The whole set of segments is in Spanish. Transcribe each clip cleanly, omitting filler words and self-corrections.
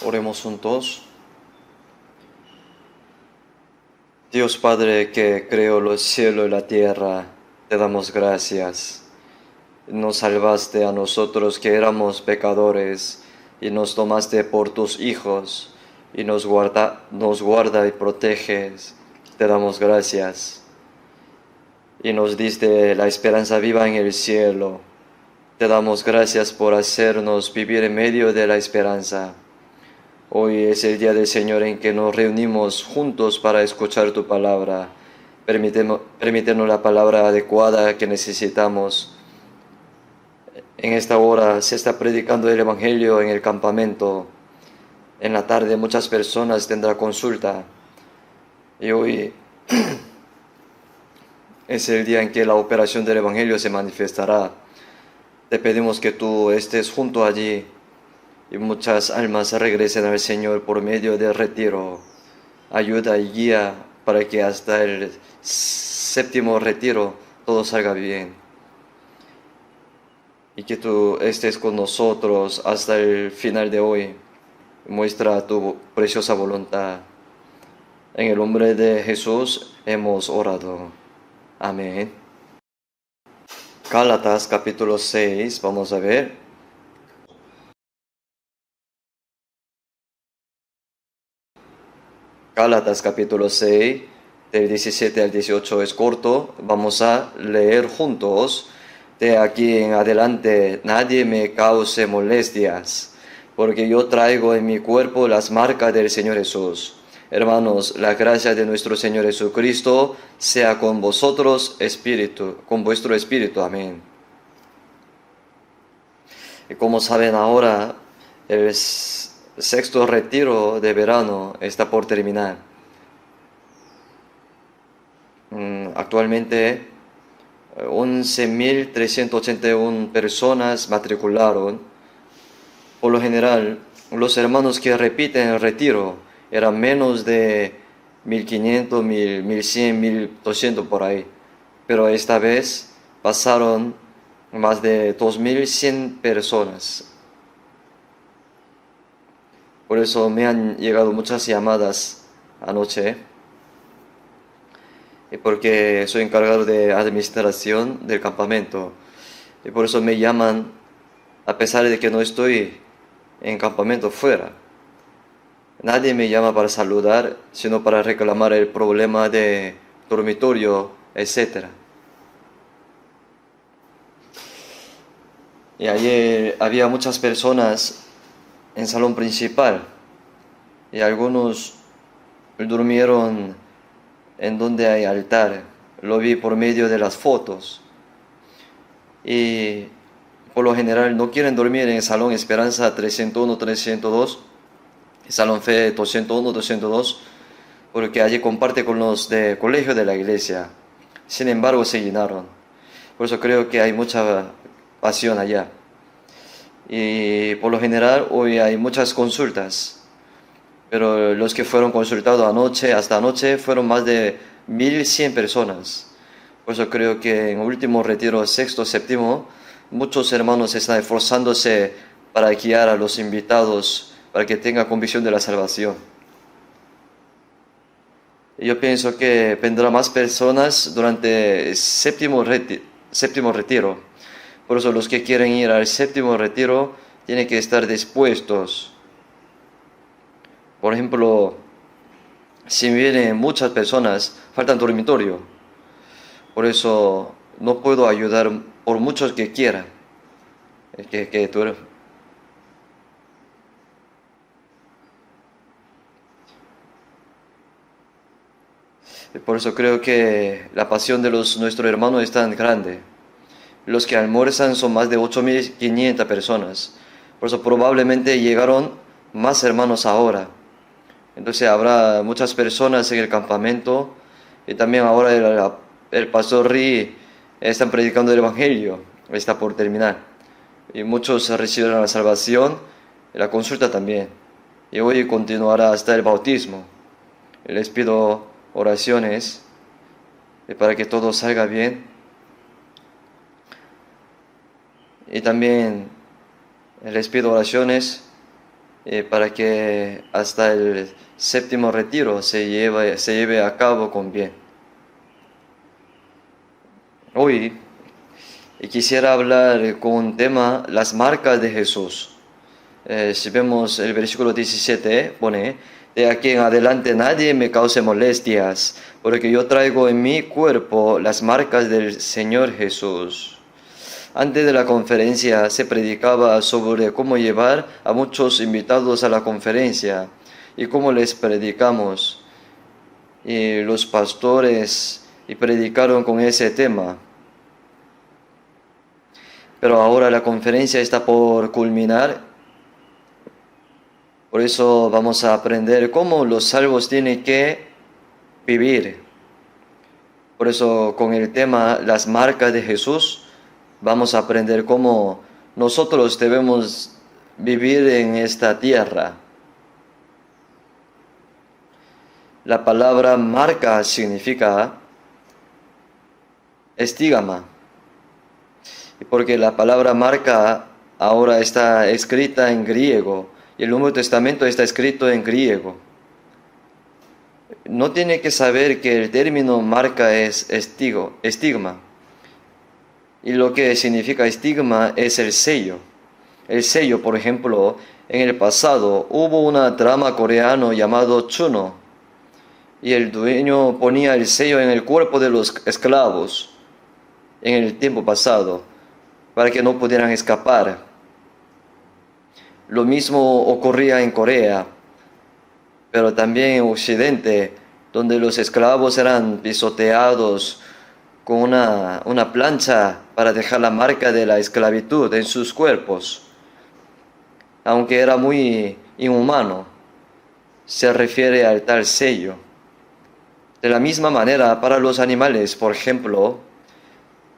Oremos juntos. Dios Padre que creó los cielos y la tierra, te damos gracias. Nos salvaste a nosotros que éramos pecadores y nos tomaste por tus hijos y nos guarda y proteges. Te damos gracias. Y nos diste la esperanza viva en el cielo. Te damos gracias por hacernos vivir en medio de la esperanza. Hoy es el día del Señor en que nos reunimos juntos para escuchar tu palabra. Permítenos la palabra adecuada que necesitamos. En esta hora se está predicando el Evangelio en el campamento. En la tarde muchas personas tendrán consulta. Y hoy es el día en que la operación del Evangelio se manifestará. Te pedimos que tú estés junto allí y muchas almas regresen al Señor por medio del retiro. Ayuda y guía para que hasta el séptimo retiro todo salga bien. Y que tú estés con nosotros hasta el final de hoy. Muestra tu preciosa voluntad. En el nombre de Jesús hemos orado. Amén. Gálatas capítulo 6, vamos a ver. Gálatas capítulo 6, del 17 al 18 es corto. Vamos a leer juntos. De aquí en adelante nadie me cause molestias, porque yo traigo en mi cuerpo las marcas del Señor Jesús. Hermanos, la gracia de nuestro Señor Jesucristo sea con vosotros, con vuestro espíritu. Amén. Y como saben ahora, el sexto retiro de verano está por terminar. Actualmente 11.381 personas matricularon. Por lo general, los hermanos que repiten el retiro eran menos de 1.500, 1.100, 1.200 por ahí. Pero esta vez pasaron más de 2.100 personas. Por eso me han llegado muchas llamadas anoche. Porque soy encargado de administración del campamento. Y por eso me llaman, a pesar de que no estoy en campamento fuera. Nadie me llama para saludar, sino para reclamar el problema de dormitorio, etc. Y ayer había muchas personas en salón principal. Y algunos durmieron en donde hay altar. Lo vi por medio de las fotos. Y por lo general no quieren dormir en el Salón Esperanza 301, 302, Salón Fe 201, 202, porque allí comparte con los de colegio de la iglesia. Sin embargo, se llenaron. Por eso creo que hay mucha pasión allá. Y por lo general hoy hay muchas consultas. Pero los que fueron consultados anoche, hasta anoche, fueron más de 1.100 personas. Por eso creo que en el último retiro, sexto, séptimo, muchos hermanos están esforzándose para guiar a los invitados, para que tengan convicción de la salvación. Y yo pienso que vendrán más personas durante el séptimo retiro. Por eso los que quieren ir al séptimo retiro tienen que estar dispuestos. Por ejemplo, si vienen muchas personas, falta dormitorio. Por eso no puedo ayudar por muchos que quieran. Por eso creo que la pasión de nuestros hermanos es tan grande. Los que almuerzan son más de 8.500 personas. Por eso probablemente llegaron más hermanos ahora. Entonces habrá muchas personas en el campamento. Y también ahora el pastor Ri están predicando el Evangelio. Está por terminar. Y muchos recibirán la salvación y la consulta también. Y hoy continuará hasta el bautismo. Les pido oraciones para que todo salga bien. Y también les pido oraciones para que hasta el séptimo retiro se lleve a cabo con bien. Hoy quisiera hablar con un tema, las marcas de Jesús. Si vemos el versículo 17, pone: de aquí en adelante nadie me cause molestias, porque yo traigo en mi cuerpo las marcas del Señor Jesús. Antes de la conferencia se predicaba sobre cómo llevar a muchos invitados a la conferencia y cómo les predicamos. Y los pastores predicaron con ese tema. Pero ahora la conferencia está por culminar. Por eso vamos a aprender cómo los salvos tienen que vivir. Por eso con el tema las marcas de Jesús vamos a aprender cómo nosotros debemos vivir en esta tierra. La palabra marca significa estigma. Porque la palabra marca ahora está escrita en griego y el Nuevo Testamento está escrito en griego. No tiene que saber que el término marca es estigma. Y lo que significa estigma es el sello. El sello, por ejemplo, en el pasado hubo una trama coreano llamado Chuno. Y el dueño ponía el sello en el cuerpo de los esclavos en el tiempo pasado, para que no pudieran escapar. Lo mismo ocurría en Corea, pero también en Occidente, donde los esclavos eran pisoteados con una plancha para dejar la marca de la esclavitud en sus cuerpos. Aunque era muy inhumano, se refiere al tal sello. De la misma manera, para los animales, por ejemplo,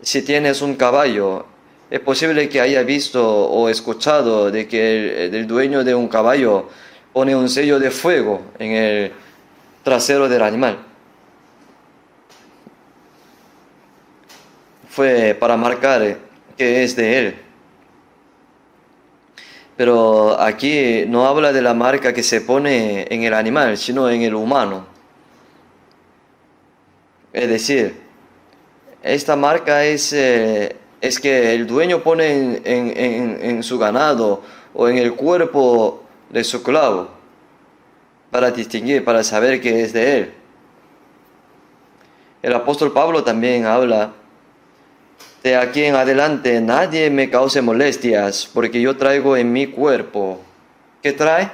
si tienes un caballo, es posible que haya visto o escuchado de que el dueño de un caballo pone un sello de fuego en el trasero del animal. Fue para marcar que es de él. Pero aquí no habla de la marca que se pone en el animal, sino en el humano. Es decir, esta marca es que el dueño pone en su ganado o en el cuerpo de su esclavo para distinguir, para saber que es de él. El apóstol Pablo también habla: de aquí en adelante nadie me cause molestias, porque yo traigo en mi cuerpo. ¿Qué trae?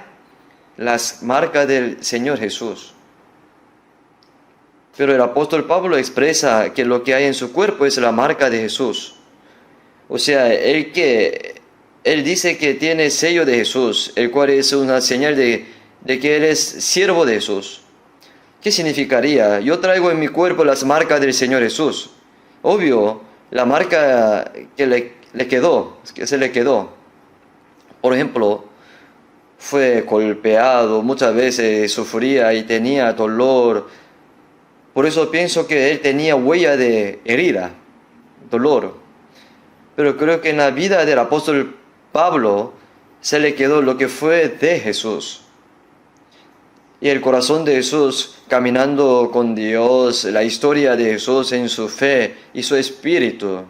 Las marcas del Señor Jesús. Pero el apóstol Pablo expresa que lo que hay en su cuerpo es la marca de Jesús. O sea, él dice que tiene sello de Jesús, el cual es una señal de que él es siervo de Jesús. ¿Qué significaría? Yo traigo en mi cuerpo las marcas del Señor Jesús. Obvio, la marca que se le quedó. Por ejemplo, fue golpeado, muchas veces sufría y tenía dolor. Por eso pienso que él tenía huella de herida, dolor. Pero creo que en la vida del apóstol Pablo se le quedó lo que fue de Jesús. Y el corazón de Jesús caminando con Dios, la historia de Jesús en su fe y su espíritu.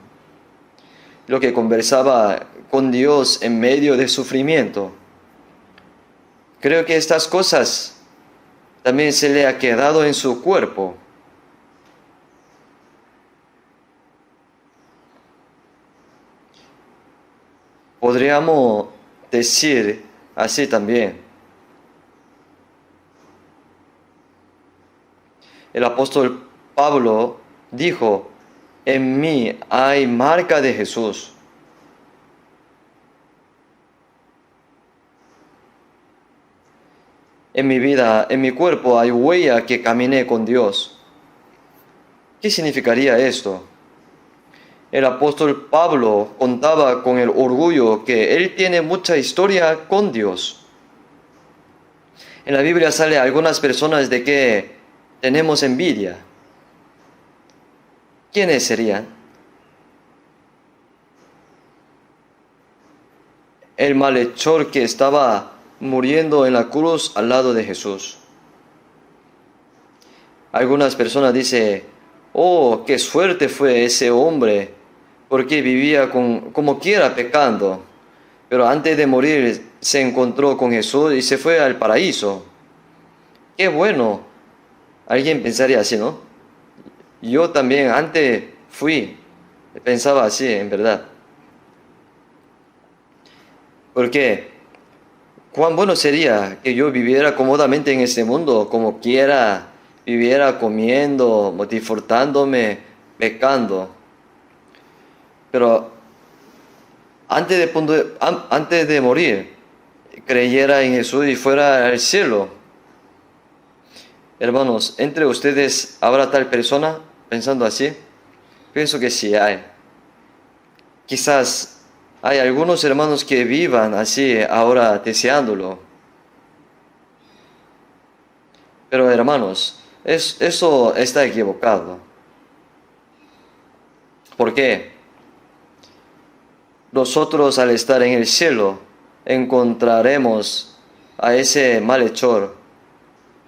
Lo que conversaba con Dios en medio de sufrimiento. Creo que estas cosas también se le ha quedado en su cuerpo. Podríamos decir así también. El apóstol Pablo dijo: en mí hay marca de Jesús. En mi vida, en mi cuerpo hay huella que caminé con Dios. ¿Qué significaría esto? El apóstol Pablo contaba con el orgullo que él tiene mucha historia con Dios. En la Biblia sale algunas personas de que tenemos envidia. ¿Quiénes serían? El malhechor que estaba muriendo en la cruz al lado de Jesús. Algunas personas dicen, oh, qué suerte fue ese hombre, porque vivía como quiera pecando, pero antes de morir se encontró con Jesús y se fue al paraíso. Qué bueno. Alguien pensaría así, ¿no? Yo también antes pensaba así, en verdad. Porque cuán bueno sería que yo viviera cómodamente en este mundo, como quiera, viviera comiendo, disfrutándome, pecando. Pero antes de morir, creyera en Jesús y fuera al cielo. Hermanos, ¿entre ustedes habrá tal persona pensando así? Pienso que sí hay. Quizás hay algunos hermanos que vivan así ahora deseándolo. Pero hermanos, eso está equivocado. ¿Por qué? Nosotros al estar en el cielo encontraremos a ese malhechor.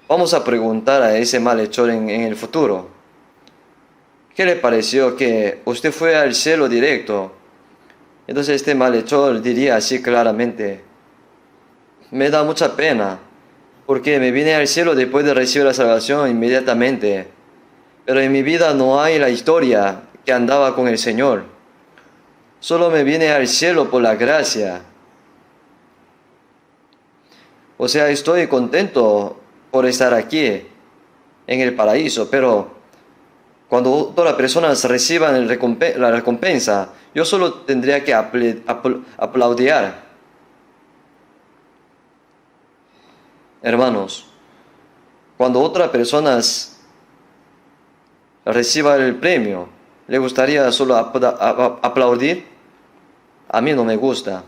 Vamos a preguntar a ese malhechor en el futuro. ¿Qué le pareció que usted fue al cielo directo? Entonces este malhechor diría así claramente, me da mucha pena, porque me vine al cielo después de recibir la salvación inmediatamente, pero en mi vida no hay la historia que andaba con el Señor. Solo me vine al cielo por la gracia. O sea, estoy contento por estar aquí, en el paraíso, pero cuando todas las personas reciban la recompensa, yo solo tendría que aplaudir. Hermanos, cuando otras personas reciban el premio, ¿le gustaría solo aplaudir? A mí no me gusta.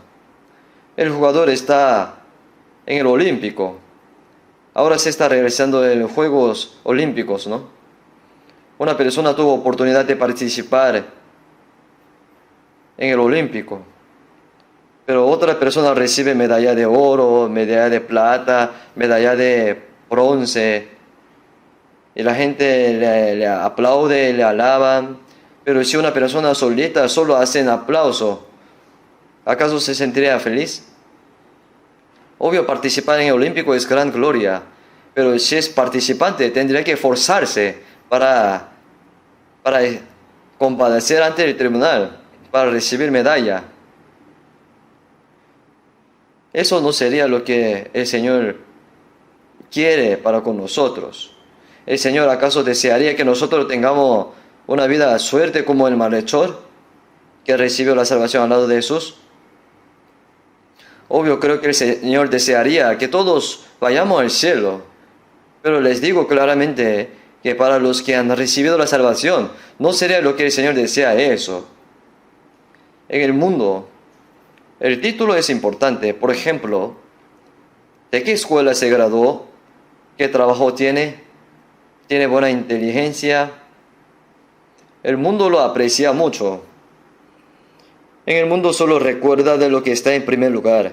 El jugador está en el Olímpico. Ahora se está regresando en los Juegos Olímpicos, ¿no? Una persona tuvo oportunidad de participar en el Olímpico, pero otra persona recibe medalla de oro, medalla de plata, medalla de bronce, y la gente le aplaude, le alaban, pero si una persona solita solo hace un aplauso, ¿acaso se sentiría feliz? Obvio, participar en el Olímpico es gran gloria, pero si es participante tendría que esforzarse para comparecer ante el tribunal, para recibir medalla. Eso no sería lo que el Señor quiere para con nosotros. ¿El Señor acaso desearía que nosotros tengamos una vida suerte como el malhechor que recibió la salvación al lado de Jesús? Obvio, creo que el Señor desearía que todos vayamos al cielo, pero les digo claramente que para los que han recibido la salvación, no sería lo que el Señor desea eso. En el mundo, el título es importante. Por ejemplo, ¿de qué escuela se graduó? ¿Qué trabajo tiene? ¿Tiene buena inteligencia? El mundo lo aprecia mucho. En el mundo solo recuerda de lo que está en primer lugar.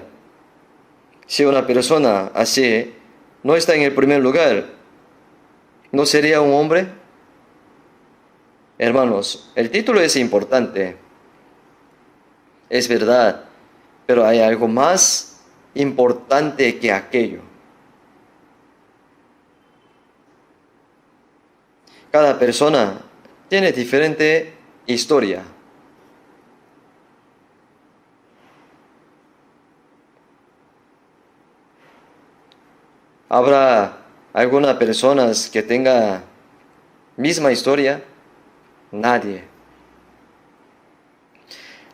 Si una persona así no está en el primer lugar, ¿no sería un hombre? Hermanos, el título es importante. Es verdad, pero hay algo más importante que aquello. Cada persona tiene diferente historia. ¿Habrá algunas personas que tengan misma historia? Nadie.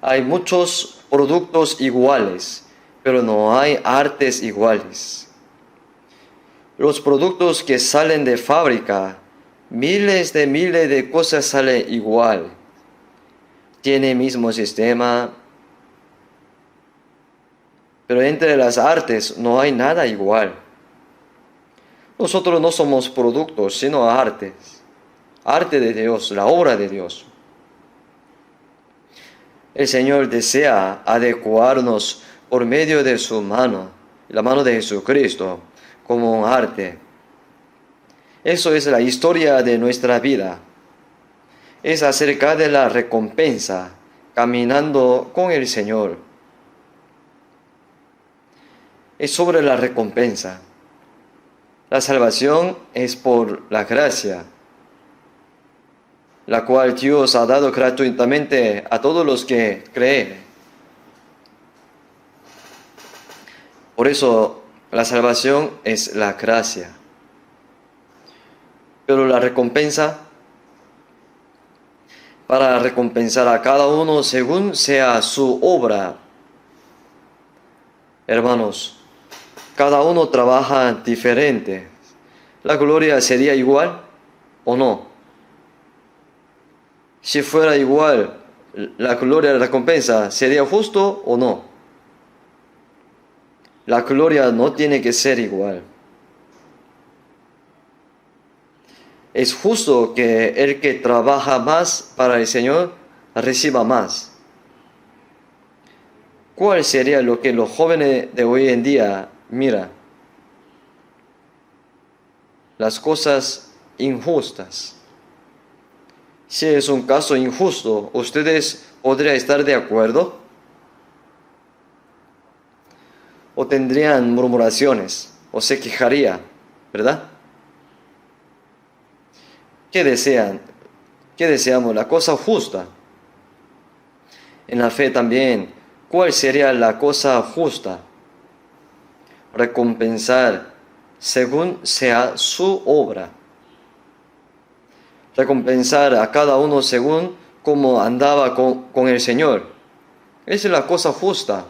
Hay muchos productos iguales, pero no hay artes iguales. Los productos que salen de fábrica, miles de cosas salen igual. Tiene el mismo sistema, pero entre las artes no hay nada igual. Nosotros no somos productos, sino artes. Arte de Dios, la obra de Dios. El Señor desea adecuarnos por medio de su mano la mano de Jesucristo, como un arte. Eso es la historia de nuestra vida. Es acerca de la recompensa, caminando con el Señor. Es sobre la recompensa. La salvación es por la gracia, la cual Dios ha dado gratuitamente a todos los que creen. Por eso la salvación es la gracia. Pero la recompensa, para recompensar a cada uno según sea su obra. Hermanos, cada uno trabaja diferente. ¿La gloria sería igual o no? Si fuera igual, la gloria de la recompensa, ¿sería justo o no? La gloria no tiene que ser igual. Es justo que el que trabaja más para el Señor reciba más. ¿Cuál sería lo que los jóvenes de hoy en día miran? Las cosas injustas. Si es un caso injusto, ¿ustedes podrían estar de acuerdo? ¿O tendrían murmuraciones? ¿O se quejaría? ¿Verdad? ¿Qué desean? ¿Qué deseamos? La cosa justa. En la fe también, ¿cuál sería la cosa justa? Recompensar según sea su obra. Recompensar a cada uno según cómo andaba con el Señor. Esa es la cosa justa.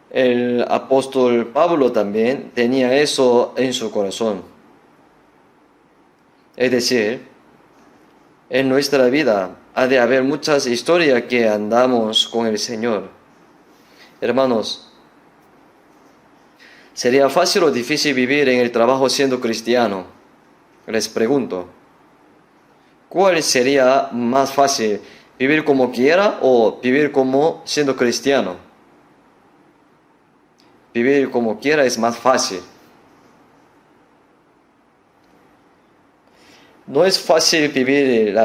El apóstol Pablo también tenía eso en su corazón. Es decir, en nuestra vida ha de haber muchas historias que andamos con el Señor. Hermanos, ¿sería fácil o difícil vivir en el trabajo siendo cristiano? Les pregunto, ¿cuál sería más fácil? ¿Vivir como quiera o vivir como siendo cristiano? Vivir como quiera es más fácil. No es fácil vivir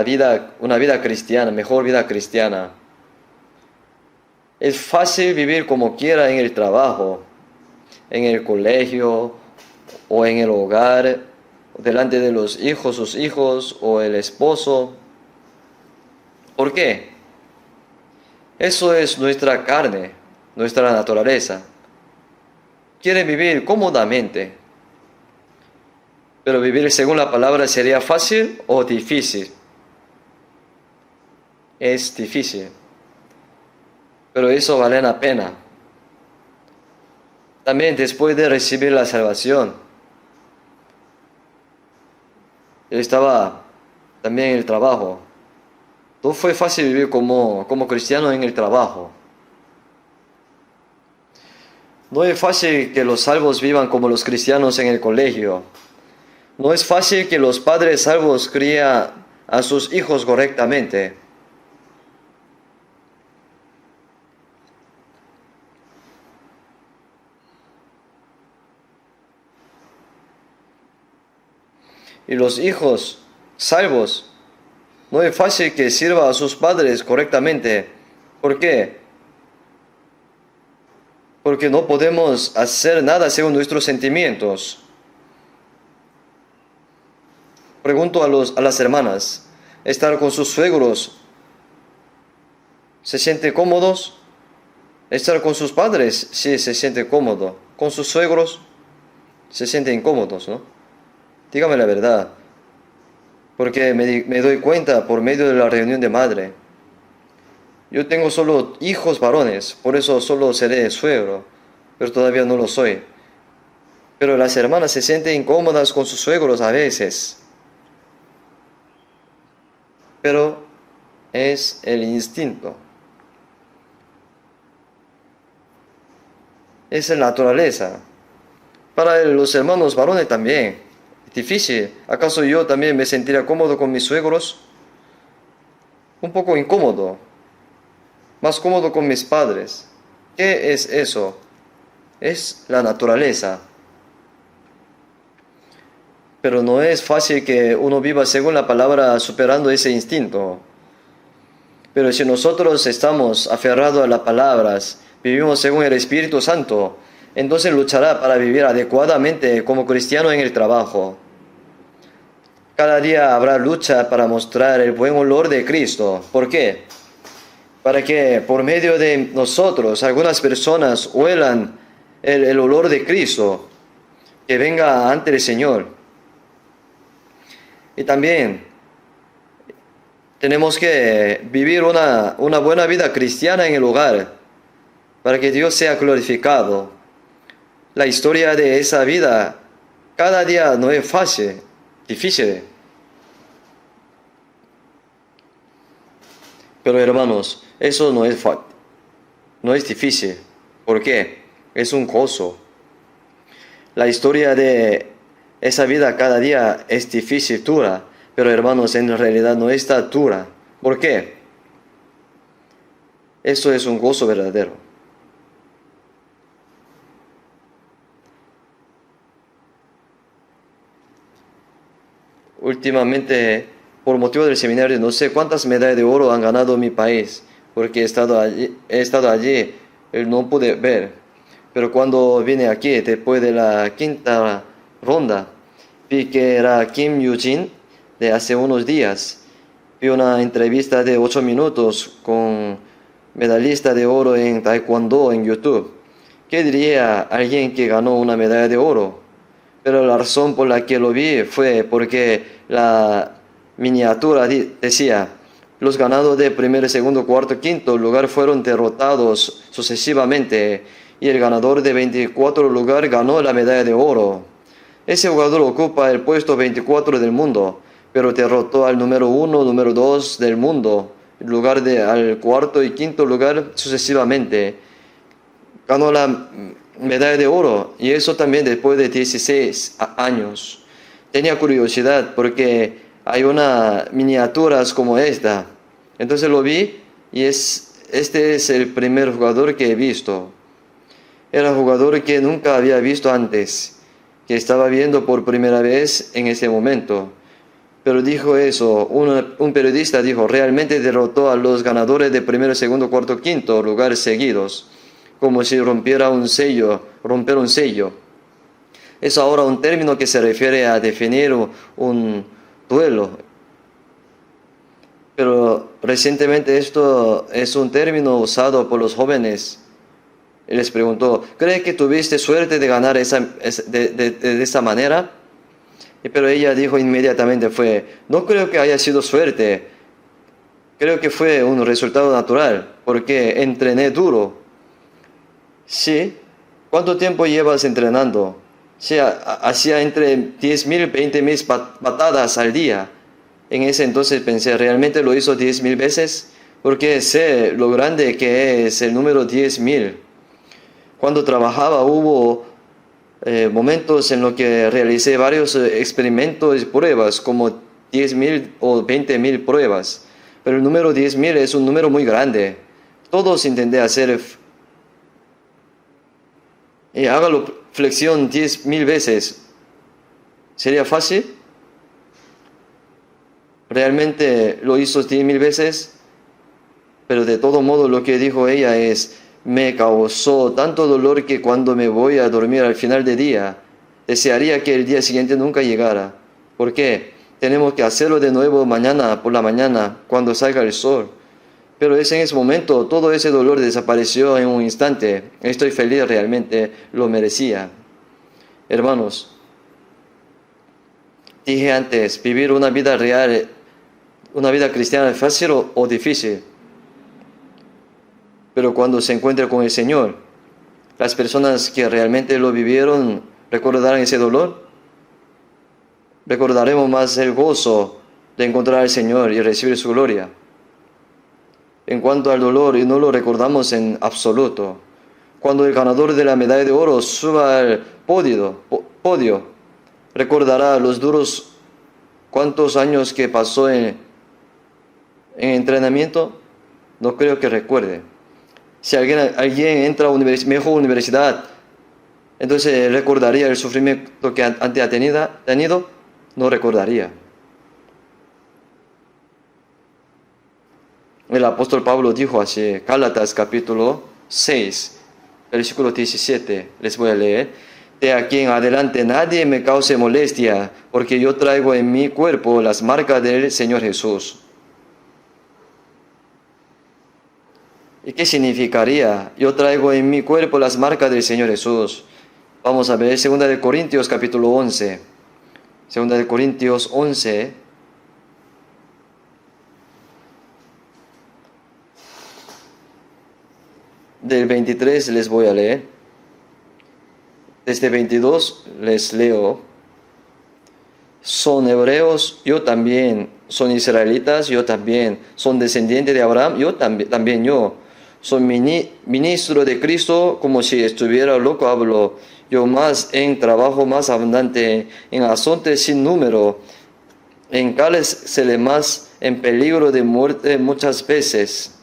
una vida cristiana, mejor vida cristiana. Es fácil vivir como quiera en el trabajo, en el colegio o en el hogar, delante de los hijos, sus hijos o el esposo. ¿Por qué? Eso es nuestra carne, nuestra naturaleza. Quiere vivir cómodamente. Pero vivir según la palabra sería fácil o difícil. Es difícil. Pero eso vale la pena. También después de recibir la salvación, él estaba también en el trabajo. No fue fácil vivir como cristiano en el trabajo. No es fácil que los salvos vivan como los cristianos en el colegio. No es fácil que los padres salvos críen a sus hijos correctamente. Y los hijos salvos, no es fácil que sirvan a sus padres correctamente. ¿Por qué? Porque no podemos hacer nada según nuestros sentimientos. Pregunto a las hermanas, ¿estar con sus suegros se sienten cómodos? Estar con sus padres, sí, se siente cómodo. Con sus suegros, se sienten incómodos, ¿no? Dígame la verdad. Porque me doy cuenta por medio de la reunión de madre. Yo tengo solo hijos varones, por eso solo seré suegro, pero todavía no lo soy. Pero las hermanas se sienten incómodas con sus suegros a veces. Pero es el instinto. Es la naturaleza. Para los hermanos varones también. Es difícil. ¿Acaso yo también me sentiría cómodo con mis suegros? Un poco incómodo. Más cómodo con mis padres. ¿Qué es eso? Es la naturaleza. Pero no es fácil que uno viva según la palabra superando ese instinto. Pero si nosotros estamos aferrados a las palabras, vivimos según el Espíritu Santo, entonces luchará para vivir adecuadamente como cristiano en el trabajo. Cada día habrá lucha para mostrar el buen olor de Cristo. ¿Por qué? Para que por medio de nosotros algunas personas huelan el olor de Cristo que venga ante el Señor. Y también tenemos que vivir una buena vida cristiana en el hogar para que Dios sea glorificado. La historia de esa vida cada día no es fácil, difícil. Pero hermanos, eso no es difícil. ¿Por qué? Es un gozo. La historia de esa vida cada día es difícil, dura. Pero hermanos, en realidad no está dura. ¿Por qué? Eso es un gozo verdadero. Últimamente, por motivo del seminario, no sé cuántas medallas de oro han ganado mi país, porque he estado allí, no pude ver. Pero cuando vine aquí, después de la quinta ronda, vi que era Kim Yoo-jin de hace unos días. Vi una entrevista de 8 minutos con medallista de oro en Taekwondo en YouTube. ¿Qué diría alguien que ganó una medalla de oro? Pero la razón por la que lo vi fue porque la miniatura decía: los ganados de primer, segundo, cuarto, quinto lugar fueron derrotados sucesivamente y el ganador de 24 lugar ganó la medalla de oro. Ese jugador ocupa el puesto 24 del mundo, pero derrotó al número 1, número 2 del mundo, al cuarto y quinto lugar sucesivamente. Ganó la medalla de oro, y eso también después de 16 años. Tenía curiosidad porque hay unas miniaturas como esta. Entonces lo vi y este es el primer jugador que he visto. Era un jugador que nunca había visto antes, que estaba viendo por primera vez en ese momento. Pero dijo eso, un periodista dijo: realmente derrotó a los ganadores de primero, segundo, cuarto, quinto lugares seguidos, como si romper un sello. Es ahora un término que se refiere a definir un duelo. Pero recientemente esto es un término usado por los jóvenes. Y les preguntó: ¿cree que tuviste suerte de ganar de esa manera? Pero ella dijo inmediatamente no creo que haya sido suerte, creo que fue un resultado natural, porque entrené duro. Sí, ¿cuánto tiempo llevas entrenando? Sí, hacía entre 10.000 y 20.000 patadas al día. En ese entonces pensé: ¿realmente lo hizo 10.000 veces? Porque sé lo grande que es el número 10.000. Cuando trabajaba hubo momentos en los que realicé varios experimentos y pruebas, como 10.000 o 20.000 pruebas. Pero el número 10.000 es un número muy grande. Todos intenté hacer y hágalo flexión 10.000 veces. ¿Sería fácil? Realmente lo hizo 10.000 veces, pero de todo modo lo que dijo ella es: me causó tanto dolor que cuando me voy a dormir al final del día, desearía que el día siguiente nunca llegara. ¿Por qué? Tenemos que hacerlo de nuevo mañana por la mañana, cuando salga el sol. Pero en ese momento todo ese dolor desapareció en un instante. Estoy feliz, realmente lo merecía. Hermanos, dije antes, vivir una vida real, una vida cristiana, ¿es fácil o difícil? Pero cuando se encuentre con el Señor, las personas que realmente lo vivieron recordarán ese dolor. Recordaremos más el gozo de encontrar al Señor y recibir su gloria. En cuanto al dolor, y no lo recordamos en absoluto. Cuando el ganador de la medalla de oro suba al podio, recordará los duros cuántos años que pasó en entrenamiento. No creo que recuerde. Si alguien entra a mejor universidad, entonces recordaría el sufrimiento que antes ha tenido, no recordaría. El apóstol Pablo dijo así, Gálatas capítulo 6, versículo 17, les voy a leer. De aquí en adelante nadie me cause molestia, porque yo traigo en mi cuerpo las marcas del Señor Jesús. ¿Y qué significaría? Yo traigo en mi cuerpo las marcas del Señor Jesús. Vamos a ver 2 de Corintios capítulo 11. 2 de Corintios 11. Del 23 les voy a leer. Desde 22 les leo. Son hebreos, yo también. Son israelitas, yo también. Son descendientes de Abraham, yo también yo. Son ministro de Cristo, como si estuviera loco hablo. Yo más en trabajo más abundante, en azotes sin número, en cárceles más, en peligro de muerte muchas veces.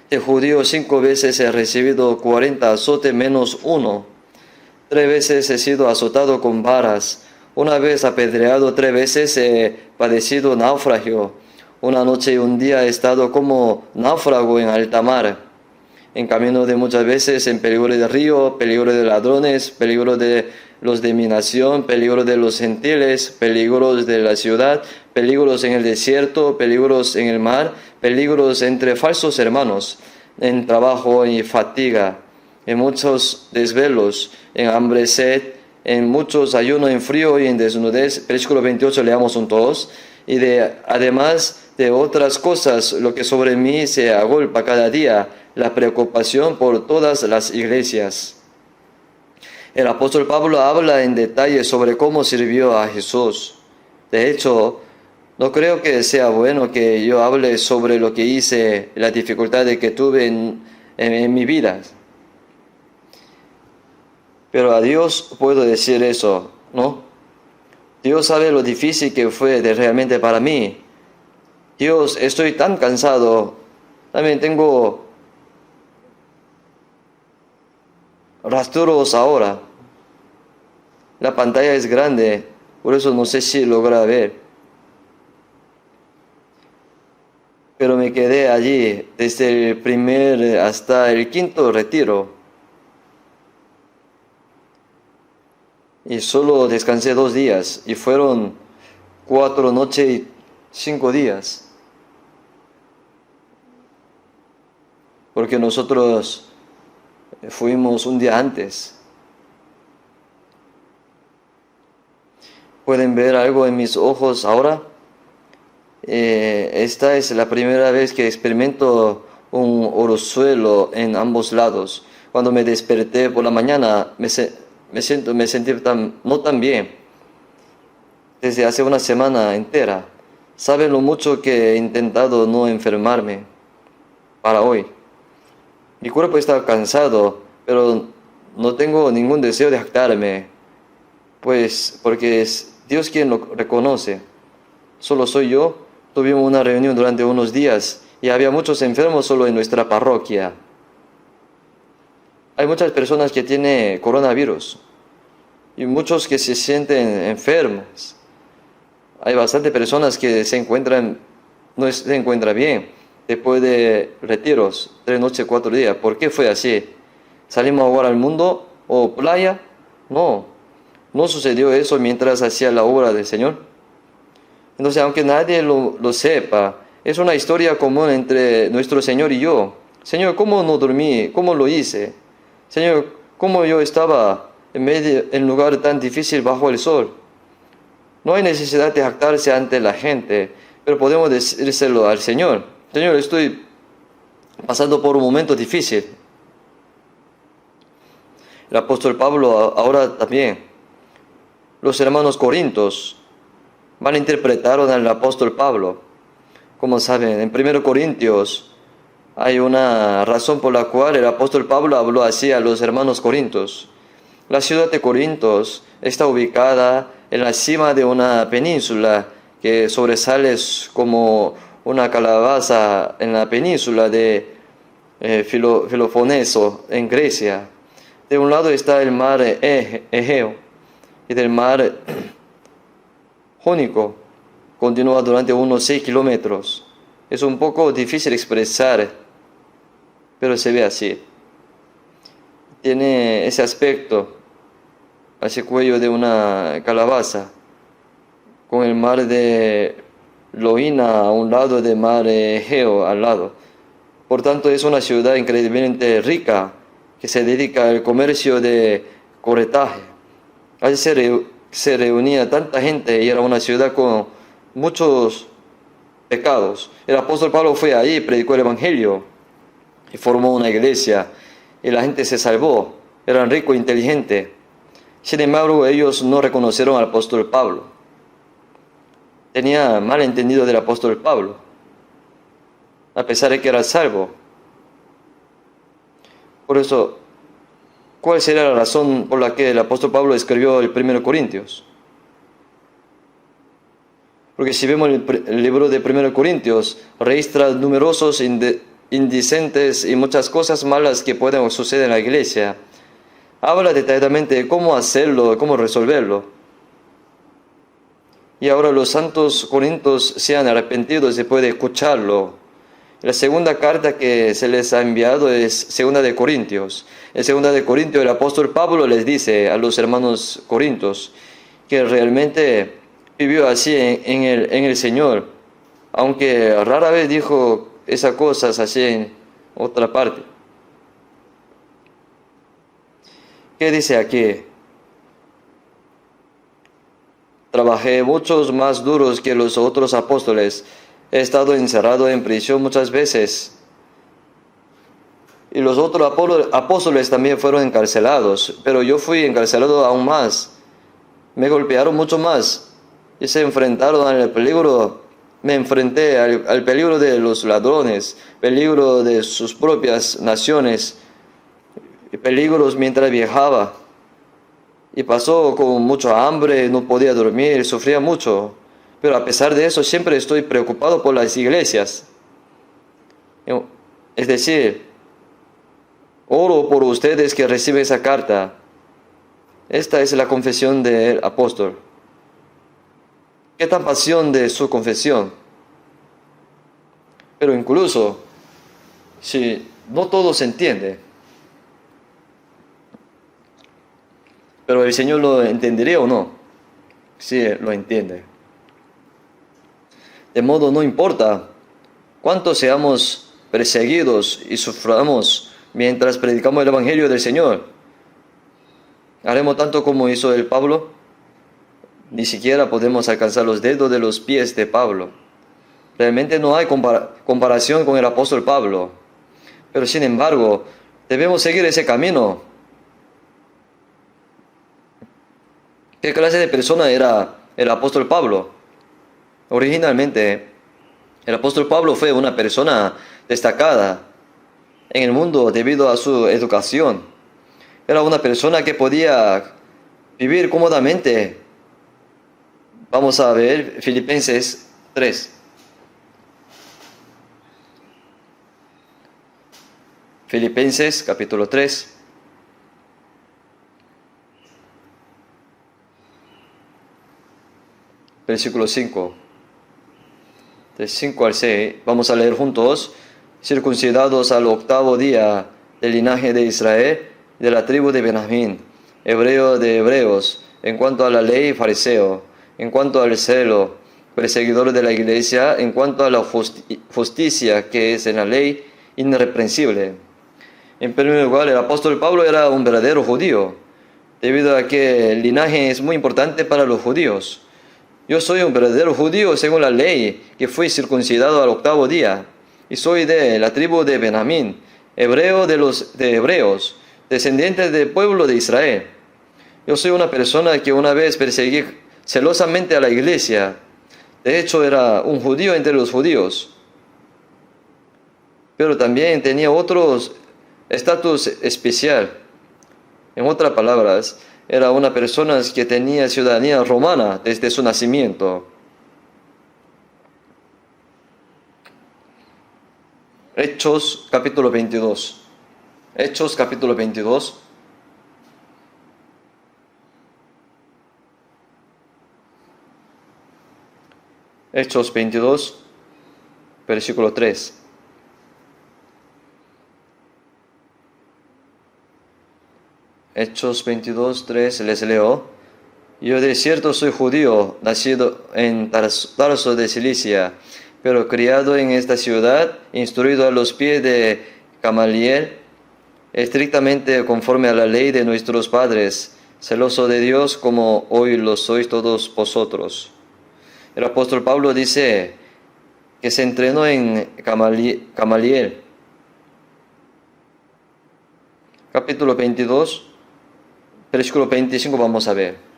De judío 5 veces he recibido 40 azotes menos 1. 3 veces he sido azotado con varas. 1 vez apedreado, 3 veces he padecido naufragio. 1 noche y 1 día he estado como náufrago en alta mar. En camino de muchas veces, en peligro de río, peligro de ladrones, peligro de los de mi nación, peligro de los gentiles, peligros de la ciudad, peligros en el desierto, peligros en el mar, peligros entre falsos hermanos, en trabajo y fatiga, en muchos desvelos, en hambre y sed, en muchos ayuno, en frío y en desnudez. Versículo 28, leamos juntos. Y además de otras cosas, lo que sobre mí se agolpa cada día, la preocupación por todas las iglesias. El apóstol Pablo habla en detalle sobre cómo sirvió a Jesús. De hecho, no creo que sea bueno que yo hable sobre lo que hice, la dificultad que tuve en mi vida. Pero a Dios puedo decir eso, ¿no? Dios sabe lo difícil que fue realmente para mí. Dios, estoy tan cansado. También tengo rastros ahora. La pantalla es grande, por eso no sé si logra ver. Pero me quedé allí desde el primer hasta el 5.º retiro. Y solo descansé 2 días y fueron 4 noches y 5 días. Porque nosotros fuimos un día antes. ¿Pueden ver algo en mis ojos ahora? Esta es la primera vez que experimento un orzuelo en ambos lados. Cuando me desperté por la mañana me sentí no tan bien. Desde hace una semana entera. ¿Saben lo mucho que he intentado no enfermarme para hoy? Mi cuerpo está cansado, pero no tengo ningún deseo de jactarme, pues porque es Dios quien lo reconoce. Solo soy yo. Tuvimos una reunión durante unos días y había muchos enfermos solo en nuestra parroquia. Hay muchas personas que tienen coronavirus y muchos que se sienten enfermos. Hay bastantes personas que no se encuentran bien después de retiros, 3 noches, 4 días. ¿Por qué fue así? ¿Salimos a jugar al mundo o playa? No sucedió eso mientras hacía la obra del Señor. Entonces, aunque nadie lo sepa, es una historia común entre nuestro Señor y yo. Señor, ¿cómo no dormí? ¿Cómo lo hice? Señor, ¿cómo yo estaba en un lugar tan difícil bajo el sol? No hay necesidad de jactarse ante la gente, pero podemos decírselo al Señor. Señor, estoy pasando por un momento difícil. El apóstol Pablo ahora también. Los hermanos corintios malinterpretaron al apóstol Pablo. Como saben, en 1 Corintios hay una razón por la cual el apóstol Pablo habló así a los hermanos corintios. La ciudad de Corintios está ubicada en la cima de una península que sobresale como una calabaza en la península de Peloponeso, en Grecia. De un lado está el mar Egeo y del mar Jónico. Continúa durante unos 6 kilómetros. Es un poco difícil expresar, pero se ve así. Tiene ese aspecto, ese cuello de una calabaza, con el mar de Loina a un lado del mar Egeo al lado. Por tanto, es una ciudad increíblemente rica que se dedica al comercio de corretaje. Allí se reunía tanta gente y era una ciudad con muchos pecados. El apóstol Pablo fue allí, predicó el evangelio y formó una iglesia y la gente se salvó. Eran ricos e inteligentes. Sin embargo, ellos no reconocieron al apóstol Pablo. Tenía mal entendido del apóstol Pablo, a pesar de que era salvo. Por eso, ¿cuál sería la razón por la que el apóstol Pablo escribió el 1 Corintios? Porque si vemos el libro de 1 Corintios, registra numerosos indecentes y muchas cosas malas que pueden suceder en la iglesia. Habla detalladamente de cómo hacerlo, cómo resolverlo. Y ahora los santos corintios se han arrepentido después de escucharlo. La segunda carta que se les ha enviado es 2 de Corintios. En 2 de Corintios el apóstol Pablo les dice a los hermanos corintios que realmente vivió así en el Señor, aunque rara vez dijo esas cosas así en otra parte. ¿Qué dice aquí? Trabajé muchos más duros que los otros apóstoles. He estado encerrado en prisión muchas veces. Y los otros apóstoles también fueron encarcelados, pero yo fui encarcelado aún más. Me golpearon mucho más y se enfrentaron al peligro. Me enfrenté al peligro de los ladrones, peligro de sus propias naciones, peligros mientras viajaba. Y pasó con mucha hambre, no podía dormir, sufría mucho. Pero a pesar de eso, siempre estoy preocupado por las iglesias. Es decir, oro por ustedes que reciben esa carta. Esta es la confesión del apóstol. ¿Qué tan pasión de su confesión? Pero incluso, si no todo se entiende, pero el Señor lo entendería o no. Sí, lo entiende. De modo, no importa cuánto seamos perseguidos y suframos mientras predicamos el Evangelio del Señor. ¿Haremos tanto como hizo el Pablo? Ni siquiera podemos alcanzar los dedos de los pies de Pablo. Realmente no hay comparación con el apóstol Pablo. Pero sin embargo, debemos seguir ese camino. ¿Qué clase de persona era el apóstol Pablo? Originalmente, el apóstol Pablo fue una persona destacada en el mundo debido a su educación. Era una persona que podía vivir cómodamente. Vamos a ver Filipenses 3. Filipenses capítulo 3. Versículo 5. De 5 al 6, vamos a leer juntos. Circuncidados al 8º día del linaje de Israel, de la tribu de Benjamín, hebreo de hebreos, en cuanto a la ley, fariseo, en cuanto al celo, perseguidor de la iglesia, en cuanto a la justicia que es en la ley, irreprensible. En primer lugar, el apóstol Pablo era un verdadero judío, debido a que el linaje es muy importante para los judíos. Yo soy un verdadero judío según la ley, que fui circuncidado al 8º día, y soy de la tribu de Benjamín, hebreo de hebreos, descendiente del pueblo de Israel. Yo soy una persona que una vez perseguí celosamente a la iglesia. De hecho, era un judío entre los judíos. Pero también tenía otros estatus especial. En otras palabras, era una persona que tenía ciudadanía romana desde su nacimiento. Hechos capítulo 22. Hechos capítulo 22. Hechos 22, versículo 3. Hechos 22, 3, les leo. Yo de cierto soy judío, nacido en Tarso de Cilicia, pero criado en esta ciudad, instruido a los pies de Gamaliel, estrictamente conforme a la ley de nuestros padres, celoso de Dios como hoy lo sois todos vosotros. El apóstol Pablo dice que se entrenó en Gamaliel. Capítulo 22, versículo 25 vamos a ver.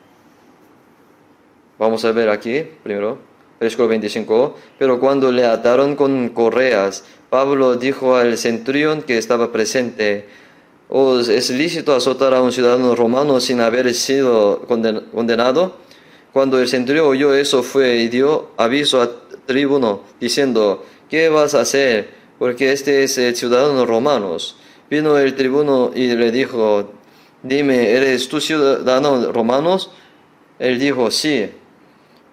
Vamos a ver aquí, primero, versículo 25. Pero cuando le ataron con correas, Pablo dijo al centurión que estaba presente: ¿os es lícito azotar a un ciudadano romano sin haber sido condenado? Cuando el centurión oyó eso, fue y dio aviso al tribuno, diciendo: ¿qué vas a hacer? Porque este es el ciudadano romano. Vino el tribuno y le dijo: dime, ¿eres tú ciudadano romano? Él dijo: sí.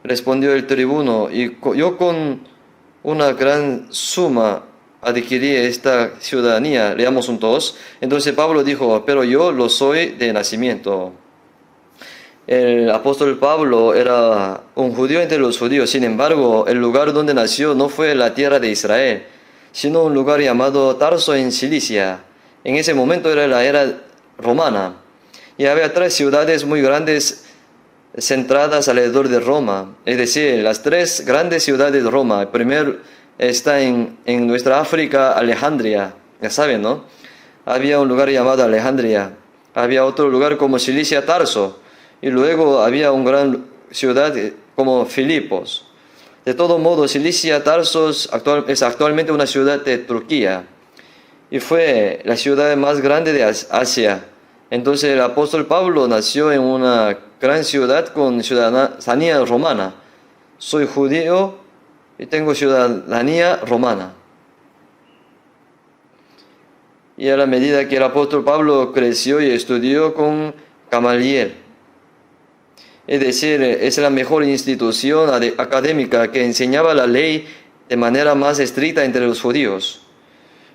Respondió el tribuno: y yo con una gran suma adquirí esta ciudadanía. Leamos juntos. Entonces Pablo dijo: pero yo lo soy de nacimiento. El apóstol Pablo era un judío entre los judíos. Sin embargo, el lugar donde nació no fue la tierra de Israel, sino un lugar llamado Tarso en Cilicia. En ese momento era la era romana. Y había 3 ciudades muy grandes centradas alrededor de Roma. Es decir, las 3 grandes ciudades de Roma. El primero está en nuestra África, Alejandría. Ya saben, ¿no? Había un lugar llamado Alejandría. Había otro lugar como Cilicia, Tarso. Y luego había una gran ciudad como Filipos. De todo modo, Cilicia, Tarso es actualmente una ciudad de Turquía. Y fue la ciudad más grande de Asia. Entonces el apóstol Pablo nació en una gran ciudad con ciudadanía romana. Soy judío y tengo ciudadanía romana. Y a la medida que el apóstol Pablo creció y estudió con Gamaliel, es decir, es la mejor institución académica que enseñaba la ley de manera más estricta entre los judíos.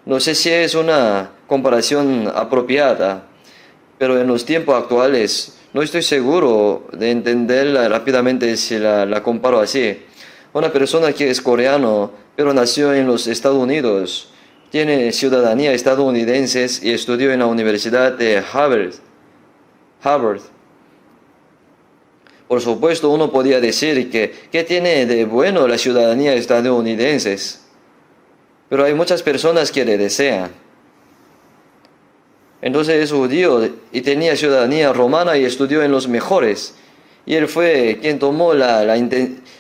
No sé si es una comparación apropiada, pero en los tiempos actuales no estoy seguro de entenderla rápidamente si la comparo así. Una persona que es coreano, pero nació en los Estados Unidos, tiene ciudadanía estadounidense y estudió en la Universidad de Harvard. Por supuesto, uno podría decir que ¿qué tiene de bueno la ciudadanía estadounidense? Pero hay muchas personas que le desean. Entonces es judío y tenía ciudadanía romana y estudió en los mejores. Y él fue quien tomó las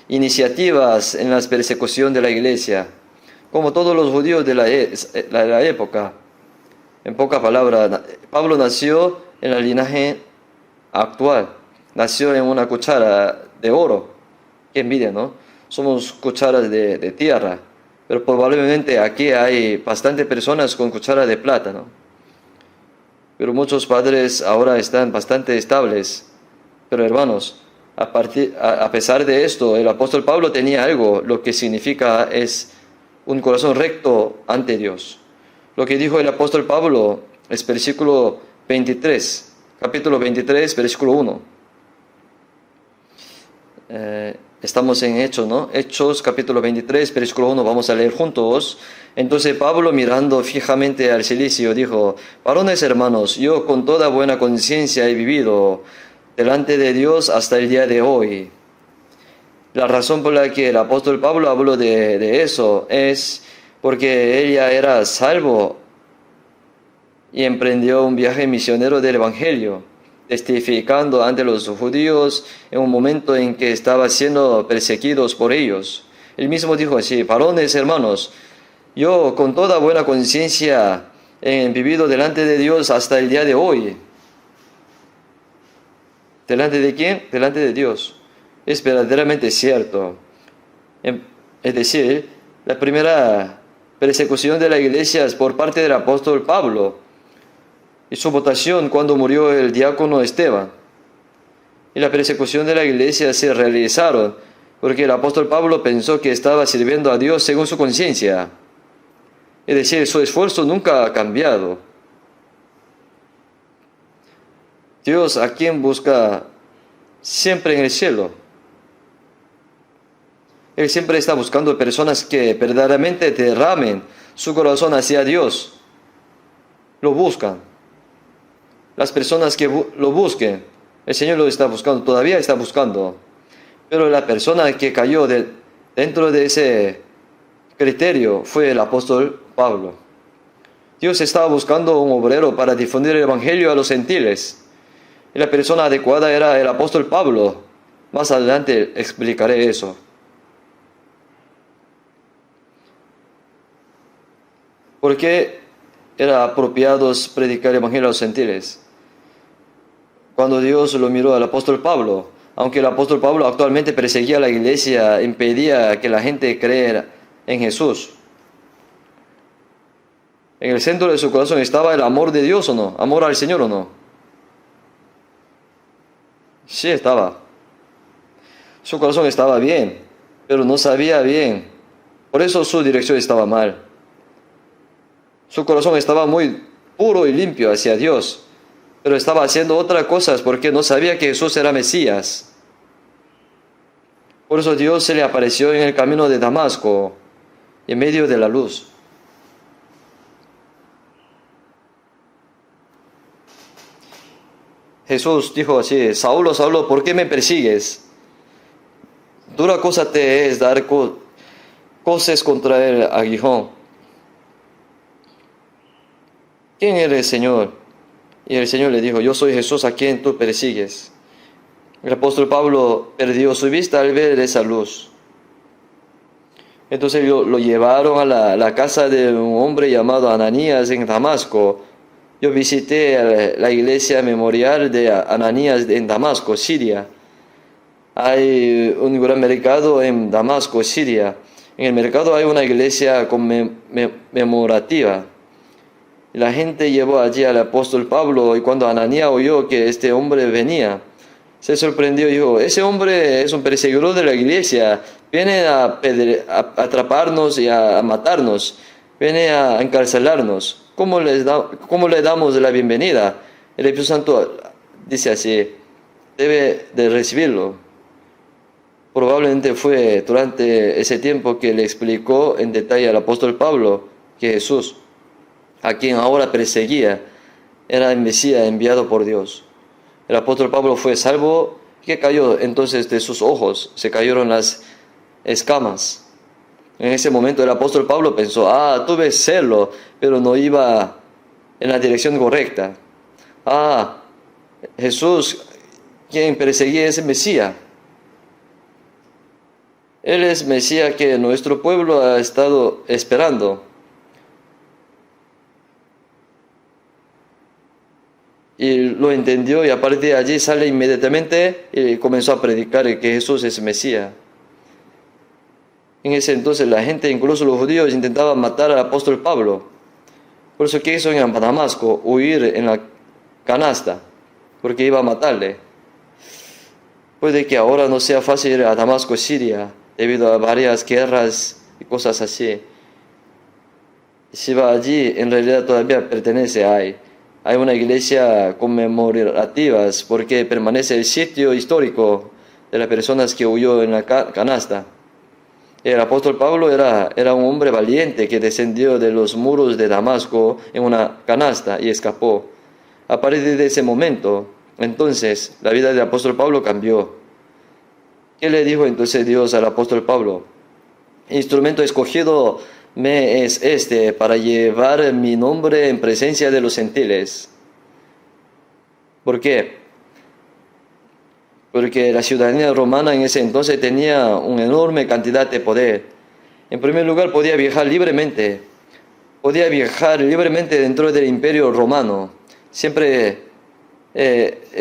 iniciativas en la persecución de la iglesia, como todos los judíos de la época. En pocas palabras, Pablo nació en el linaje actual. Nació en una cuchara de oro. Qué envidia, ¿no? Somos cucharas de tierra. Pero probablemente aquí hay bastantes personas con cuchara de plata, ¿no? Pero muchos padres ahora están bastante estables. Pero hermanos, a pesar de esto, el apóstol Pablo tenía algo, lo que significa es un corazón recto ante Dios. Lo que dijo el apóstol Pablo es versículo 23, capítulo 23, versículo 1. Estamos en Hechos, ¿no? Hechos capítulo 23, versículo 1, vamos a leer juntos. Entonces Pablo, mirando fijamente al cilicio, dijo: varones hermanos, yo con toda buena conciencia he vivido delante de Dios hasta el día de hoy. La razón por la que el apóstol Pablo habló de eso es porque él ya era salvo y emprendió un viaje misionero del Evangelio, testificando ante los judíos en un momento en que estaba siendo perseguidos por ellos. Él mismo dijo así: varones hermanos, yo con toda buena conciencia he vivido delante de Dios hasta el día de hoy. ¿Delante de quién? Delante de Dios. Es verdaderamente cierto. Es decir, la primera persecución de la iglesia por parte del apóstol Pablo y su votación cuando murió el diácono Esteban. Y la persecución de la iglesia se realizaron porque el apóstol Pablo pensó que estaba sirviendo a Dios según su conciencia. Es decir, su esfuerzo nunca ha cambiado. Dios, ¿a quien busca siempre en el cielo? Él siempre está buscando personas que verdaderamente derramen su corazón hacia Dios. Lo buscan. Las personas que lo busquen, el Señor lo está buscando, todavía está buscando. Pero la persona que cayó dentro de ese criterio fue el apóstol Pablo. Dios estaba buscando un obrero para difundir el evangelio a los gentiles. Y la persona adecuada era el apóstol Pablo. Más adelante explicaré eso. ¿Por qué era apropiado predicar el evangelio a los gentiles? Cuando Dios lo miró al apóstol Pablo, aunque el apóstol Pablo actualmente perseguía a la iglesia, impedía que la gente creyera en Jesús. En el centro de su corazón estaba el amor de Dios, ¿o no? Amor al Señor, ¿o no? Sí, estaba. Su corazón estaba bien, pero no sabía bien. Por eso su dirección estaba mal. Su corazón estaba muy puro y limpio hacia Dios, pero estaba haciendo otras cosas porque no sabía que Jesús era Mesías. Por eso Dios se le apareció en el camino de Damasco, en medio de la luz. Jesús dijo así: Saulo, Saulo, ¿por qué me persigues? Dura cosa te es dar coces contra el aguijón. ¿Quién eres, Señor? Y el Señor le dijo: yo soy Jesús a quien tú persigues. El apóstol Pablo perdió su vista al ver esa luz. Entonces lo llevaron a la casa de un hombre llamado Ananías en Damasco. Yo visité la iglesia memorial de Ananías en Damasco, Siria. Hay un gran mercado en Damasco, Siria. En el mercado hay una iglesia conmemorativa. La gente llevó allí al apóstol Pablo, y cuando Ananías oyó que este hombre venía, se sorprendió y dijo: ese hombre es un perseguidor de la iglesia, viene a atraparnos y a matarnos, viene a encarcelarnos. ¿Cómo le damos la bienvenida? El Espíritu Santo dice así: debe de recibirlo. Probablemente fue durante ese tiempo que le explicó en detalle al apóstol Pablo que Jesús, a quien ahora perseguía, era el Mesías enviado por Dios. El apóstol Pablo fue salvo. ¿Qué cayó entonces de sus ojos? Se cayeron las escamas. En ese momento el apóstol Pablo pensó: tuve celo, pero no iba en la dirección correcta. Jesús, quien perseguía, es el Mesías. Él es Mesías que nuestro pueblo ha estado esperando. Y lo entendió, y a partir de allí sale inmediatamente y comenzó a predicar que Jesús es Mesías. En ese entonces la gente, incluso los judíos, intentaban matar al apóstol Pablo. Por eso que hizo en Damasco, huir en la canasta, porque iba a matarle. Puede que ahora no sea fácil ir a Damasco, Siria, debido a varias guerras y cosas así. Si va allí, en realidad todavía pertenece ahí. Hay una iglesia conmemorativa porque permanece el sitio histórico de las personas que huyó en la canasta. El apóstol Pablo era un hombre valiente que descendió de los muros de Damasco en una canasta y escapó. A partir de ese momento, entonces, la vida del apóstol Pablo cambió. ¿Qué le dijo entonces Dios al apóstol Pablo? Instrumento escogido me es este para llevar mi nombre en presencia de los gentiles. ¿Por qué? Porque la ciudadanía romana en ese entonces tenía una enorme cantidad de poder. En primer lugar, podía viajar libremente. Podía viajar libremente dentro del imperio romano. Siempre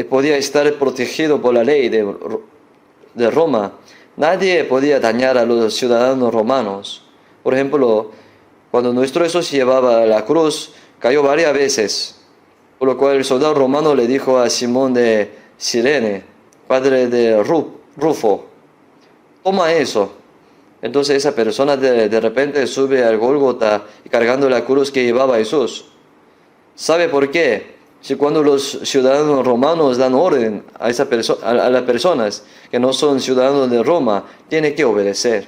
podía estar protegido por la ley de Roma. Nadie podía dañar a los ciudadanos romanos. Por ejemplo, Cuando nuestro Jesús llevaba la cruz, cayó varias veces, por lo cual el soldado romano le dijo a Simón de Cirene, padre de Rufo, toma eso. Entonces esa persona de repente sube al Gólgota y cargando la cruz que llevaba Jesús. ¿Sabe por qué? Si cuando los ciudadanos romanos dan orden a las personas que no son ciudadanos de Roma, tiene que obedecer.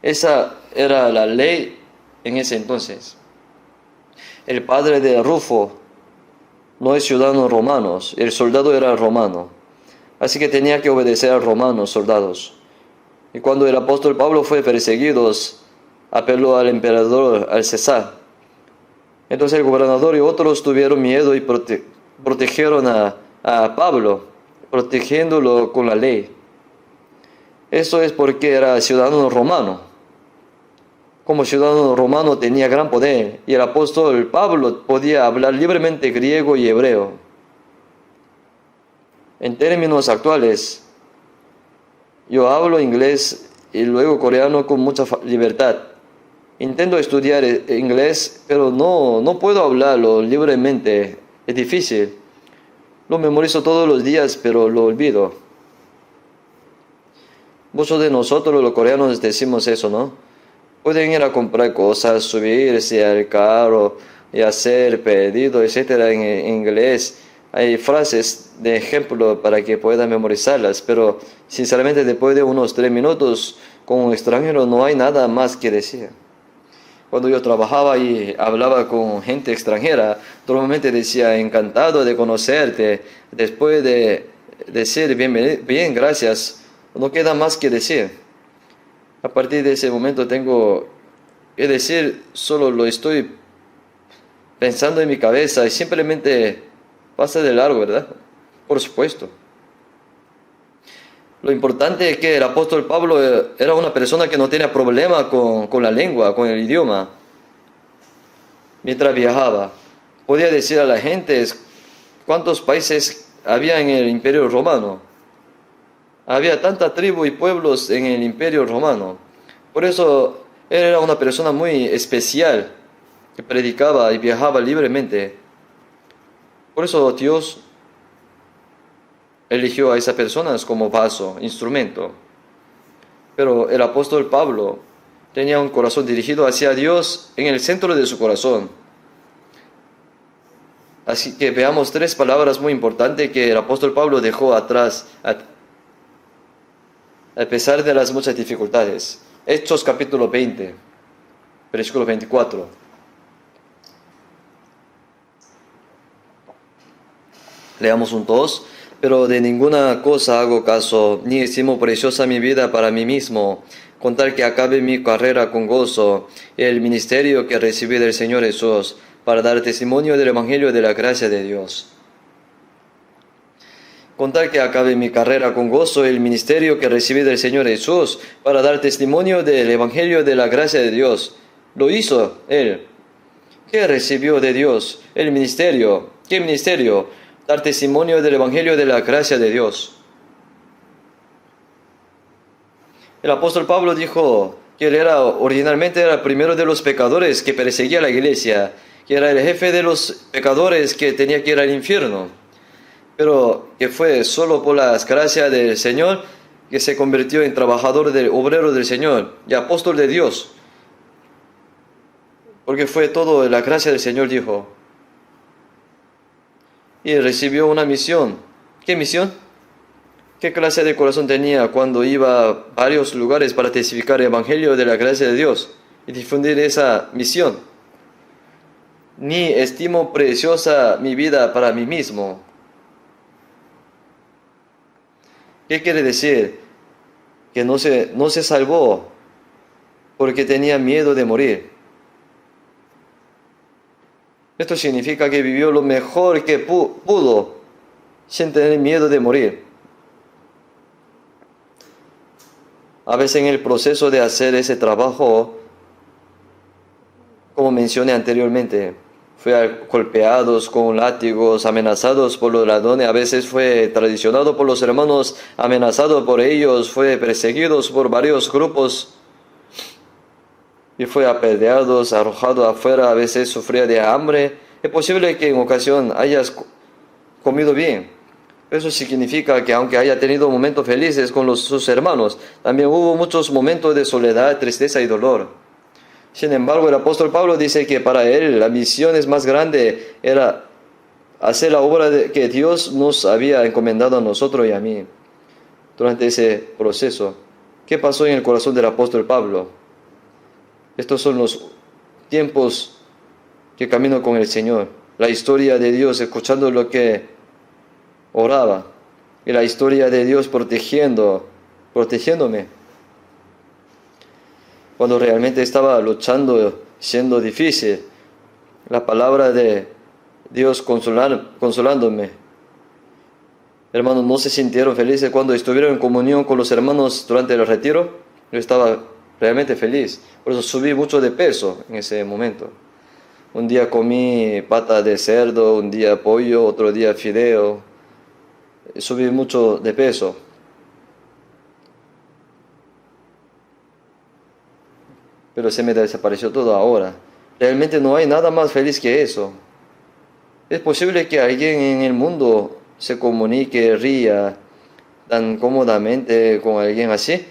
Esa era la ley en ese entonces. El padre de Rufo no es ciudadano romano, el soldado era romano. Así que tenía que obedecer a los romanos, soldados. Y cuando el apóstol Pablo fue perseguido, apeló al emperador, al César. Entonces el gobernador y otros tuvieron miedo y protegieron a Pablo, protegiéndolo con la ley. Eso es porque era ciudadano romano. Como ciudadano romano tenía gran poder y el apóstol Pablo podía hablar libremente griego y hebreo. En términos actuales, yo hablo inglés y luego coreano con mucha libertad. Intento estudiar inglés, pero no puedo hablarlo libremente. Es difícil. Lo memorizo todos los días, pero lo olvido. Muchos de nosotros los coreanos decimos eso, ¿no? Pueden ir a comprar cosas, subirse al carro y hacer pedido, etcétera, en inglés. Hay frases de ejemplo para que puedan memorizarlas, pero sinceramente después de unos 3 minutos con un extranjero no hay nada más que decir. Cuando yo trabajaba y hablaba con gente extranjera, normalmente decía encantado de conocerte. Después de decir bien, gracias, no queda más que decir. A partir de ese momento tengo que decir, solo lo estoy pensando en mi cabeza y simplemente pasa de largo, ¿verdad? Por supuesto. Lo importante es que el apóstol Pablo era una persona que no tenía problema con la lengua, con el idioma. Mientras viajaba, podía decir a la gente cuántos países había en el Imperio Romano. Había tanta tribu y pueblos en el Imperio Romano. Por eso él era una persona muy especial, que predicaba y viajaba libremente. Por eso Dios eligió a esas personas como vaso, instrumento. Pero el apóstol Pablo tenía un corazón dirigido hacia Dios en el centro de su corazón. Así que veamos 3 palabras muy importantes que el apóstol Pablo dejó atrás a pesar de las muchas dificultades. Hechos capítulo 20, versículo 24. Leamos un 2. Pero de ninguna cosa hago caso, ni estimo preciosa mi vida para mí mismo, con tal que acabe mi carrera con gozo, y el ministerio que recibí del Señor Jesús, para dar testimonio del Evangelio de la gracia de Dios. Con tal que acabe mi carrera con gozo, el ministerio que recibí del Señor Jesús, para dar testimonio del Evangelio de la gracia de Dios. Lo hizo él. ¿Qué recibió de Dios? El ministerio. ¿Qué ministerio? Dar testimonio del Evangelio de la gracia de Dios. El apóstol Pablo dijo que él originalmente era el primero de los pecadores que perseguía a la iglesia, que era el jefe de los pecadores que tenía que ir al infierno, pero que fue solo por las gracias del Señor que se convirtió en trabajador obrero del Señor y apóstol de Dios, porque fue todo la gracia del Señor, dijo. Y recibió una misión. ¿Qué misión? ¿Qué clase de corazón tenía cuando iba a varios lugares para testificar el Evangelio de la gracia de Dios y difundir esa misión? Ni estimo preciosa mi vida para mí mismo. ¿Qué quiere decir? Que no se salvó porque tenía miedo de morir. Esto significa que vivió lo mejor que pudo, sin tener miedo de morir. A veces en el proceso de hacer ese trabajo, como mencioné anteriormente, fue golpeados con látigos, amenazados por los ladrones, a veces fue traicionado por los hermanos, amenazado por ellos, fue perseguido por varios grupos. y fue apedreado, arrojado afuera, a veces sufría de hambre. Es posible que en ocasión hayas comido bien. Eso significa que aunque haya tenido momentos felices con sus hermanos, también hubo muchos momentos de soledad, tristeza y dolor. Sin embargo, el apóstol Pablo dice que para él la misión es más grande era hacer la obra que Dios nos había encomendado a nosotros y a mí. Durante ese proceso, ¿qué pasó en el corazón del apóstol Pablo? Estos son los tiempos que camino con el Señor. La historia de Dios, escuchando lo que oraba. Y la historia de Dios protegiéndome. Cuando realmente estaba luchando, siendo difícil. La palabra de Dios consolándome. Hermanos, ¿no se sintieron felices cuando estuvieron en comunión con los hermanos durante el retiro? Yo estaba realmente feliz. Por eso subí mucho de peso en ese momento. Un día comí pata de cerdo, un día pollo, otro día fideo. Subí mucho de peso. Pero se me desapareció todo ahora. Realmente no hay nada más feliz que eso. Es posible que alguien en el mundo se comunique, ría tan cómodamente con alguien así.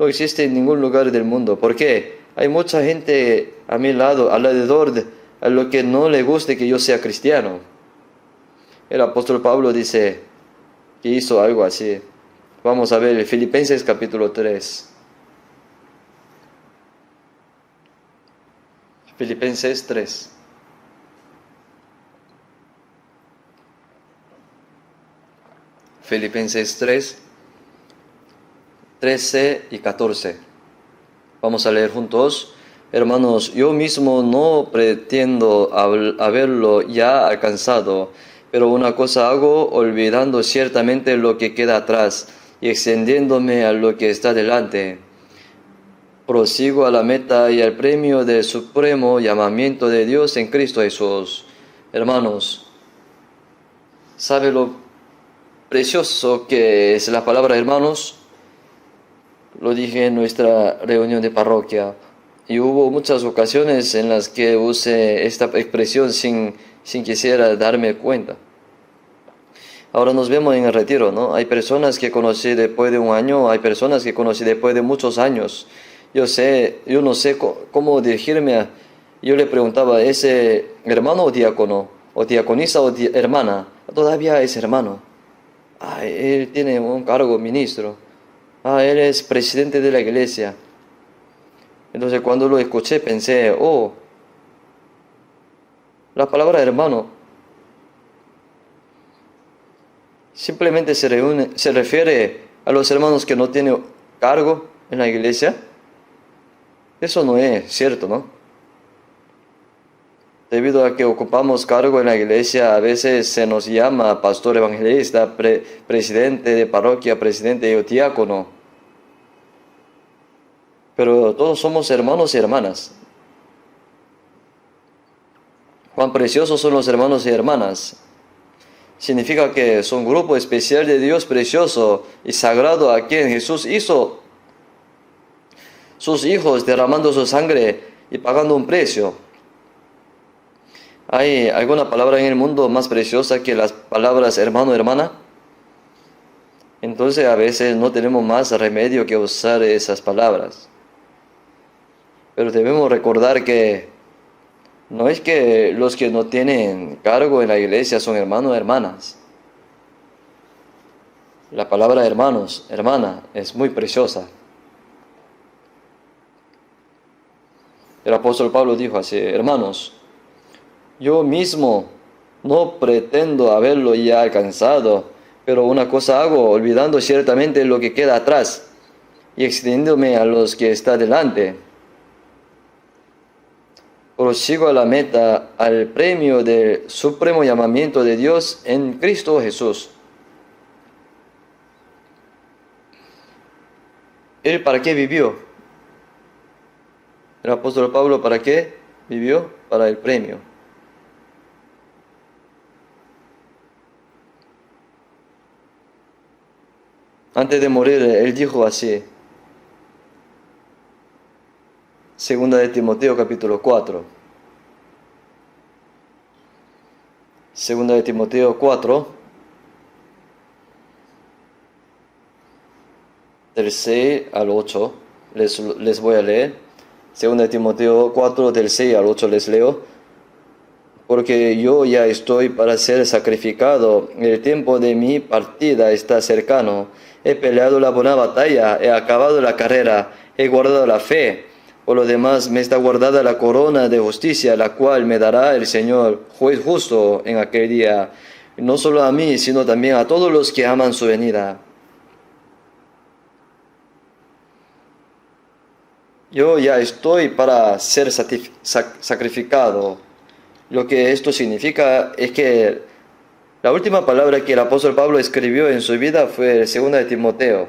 No existe en ningún lugar del mundo. ¿Por qué? Hay mucha gente a mi lado, alrededor a lo que no le guste que yo sea cristiano. El apóstol Pablo dice que hizo algo así. Vamos a ver Filipenses capítulo 3. Filipenses 3. Filipenses 3, 13 y 14. Vamos a leer juntos. Hermanos, yo mismo no pretendo haberlo ya alcanzado, pero una cosa hago, olvidando ciertamente lo que queda atrás y extendiéndome a lo que está delante. Prosigo a la meta y al premio del supremo llamamiento de Dios en Cristo Jesús. Hermanos, ¿sabe lo precioso que es la palabra hermanos? Lo dije en nuestra reunión de parroquia y hubo muchas ocasiones en las que usé esta expresión sin quisiera darme cuenta. Ahora nos vemos en el retiro, ¿no? Hay personas que conocí después de un año, hay personas que conocí después de muchos años. Yo no sé cómo dirigirme yo le preguntaba, ¿es hermano o diácono? ¿O diaconisa o hermana? Todavía es hermano. Ah, él tiene un cargo, ministro. Ah, él es presidente de la iglesia. Entonces cuando lo escuché pensé, oh, la palabra hermano simplemente se refiere a los hermanos que no tienen cargo en la iglesia. Eso no es cierto, ¿no? Debido a que ocupamos cargo en la iglesia, a veces se nos llama pastor evangelista, presidente de parroquia, presidente o diácono. Pero todos somos hermanos y hermanas. Cuán preciosos son los hermanos y hermanas. Significa que son un grupo especial de Dios precioso y sagrado a quien Jesús hizo sus hijos derramando su sangre y pagando un precio. ¿Hay alguna palabra en el mundo más preciosa que las palabras hermano, hermana? Entonces a veces no tenemos más remedio que usar esas palabras. Pero debemos recordar que no es que los que no tienen cargo en la iglesia son hermanos o hermanas. La palabra hermanos, hermana, es muy preciosa. El apóstol Pablo dijo así, hermanos, yo mismo no pretendo haberlo ya alcanzado, pero una cosa hago, olvidando ciertamente lo que queda atrás y extendiéndome a los que está delante. Prosigo a la meta, al premio del supremo llamamiento de Dios en Cristo Jesús. ¿Él para qué vivió? El apóstol Pablo ¿para qué vivió? Para el premio. Antes de morir, él dijo así, Segunda de Timoteo capítulo 4. Segunda de Timoteo 4, del 6 al 8. Les voy a leer. Segunda de Timoteo 4, del 6 al 8 les leo. Porque yo ya estoy para ser sacrificado, el tiempo de mi partida está cercano. He peleado la buena batalla, he acabado la carrera, he guardado la fe. Por lo demás me está guardada la corona de justicia, la cual me dará el Señor, juez justo, en aquel día. No solo a mí, sino también a todos los que aman su venida. Yo ya estoy para ser sacrificado. Lo que esto significa es que la última palabra que el apóstol Pablo escribió en su vida fue 2 de Timoteo.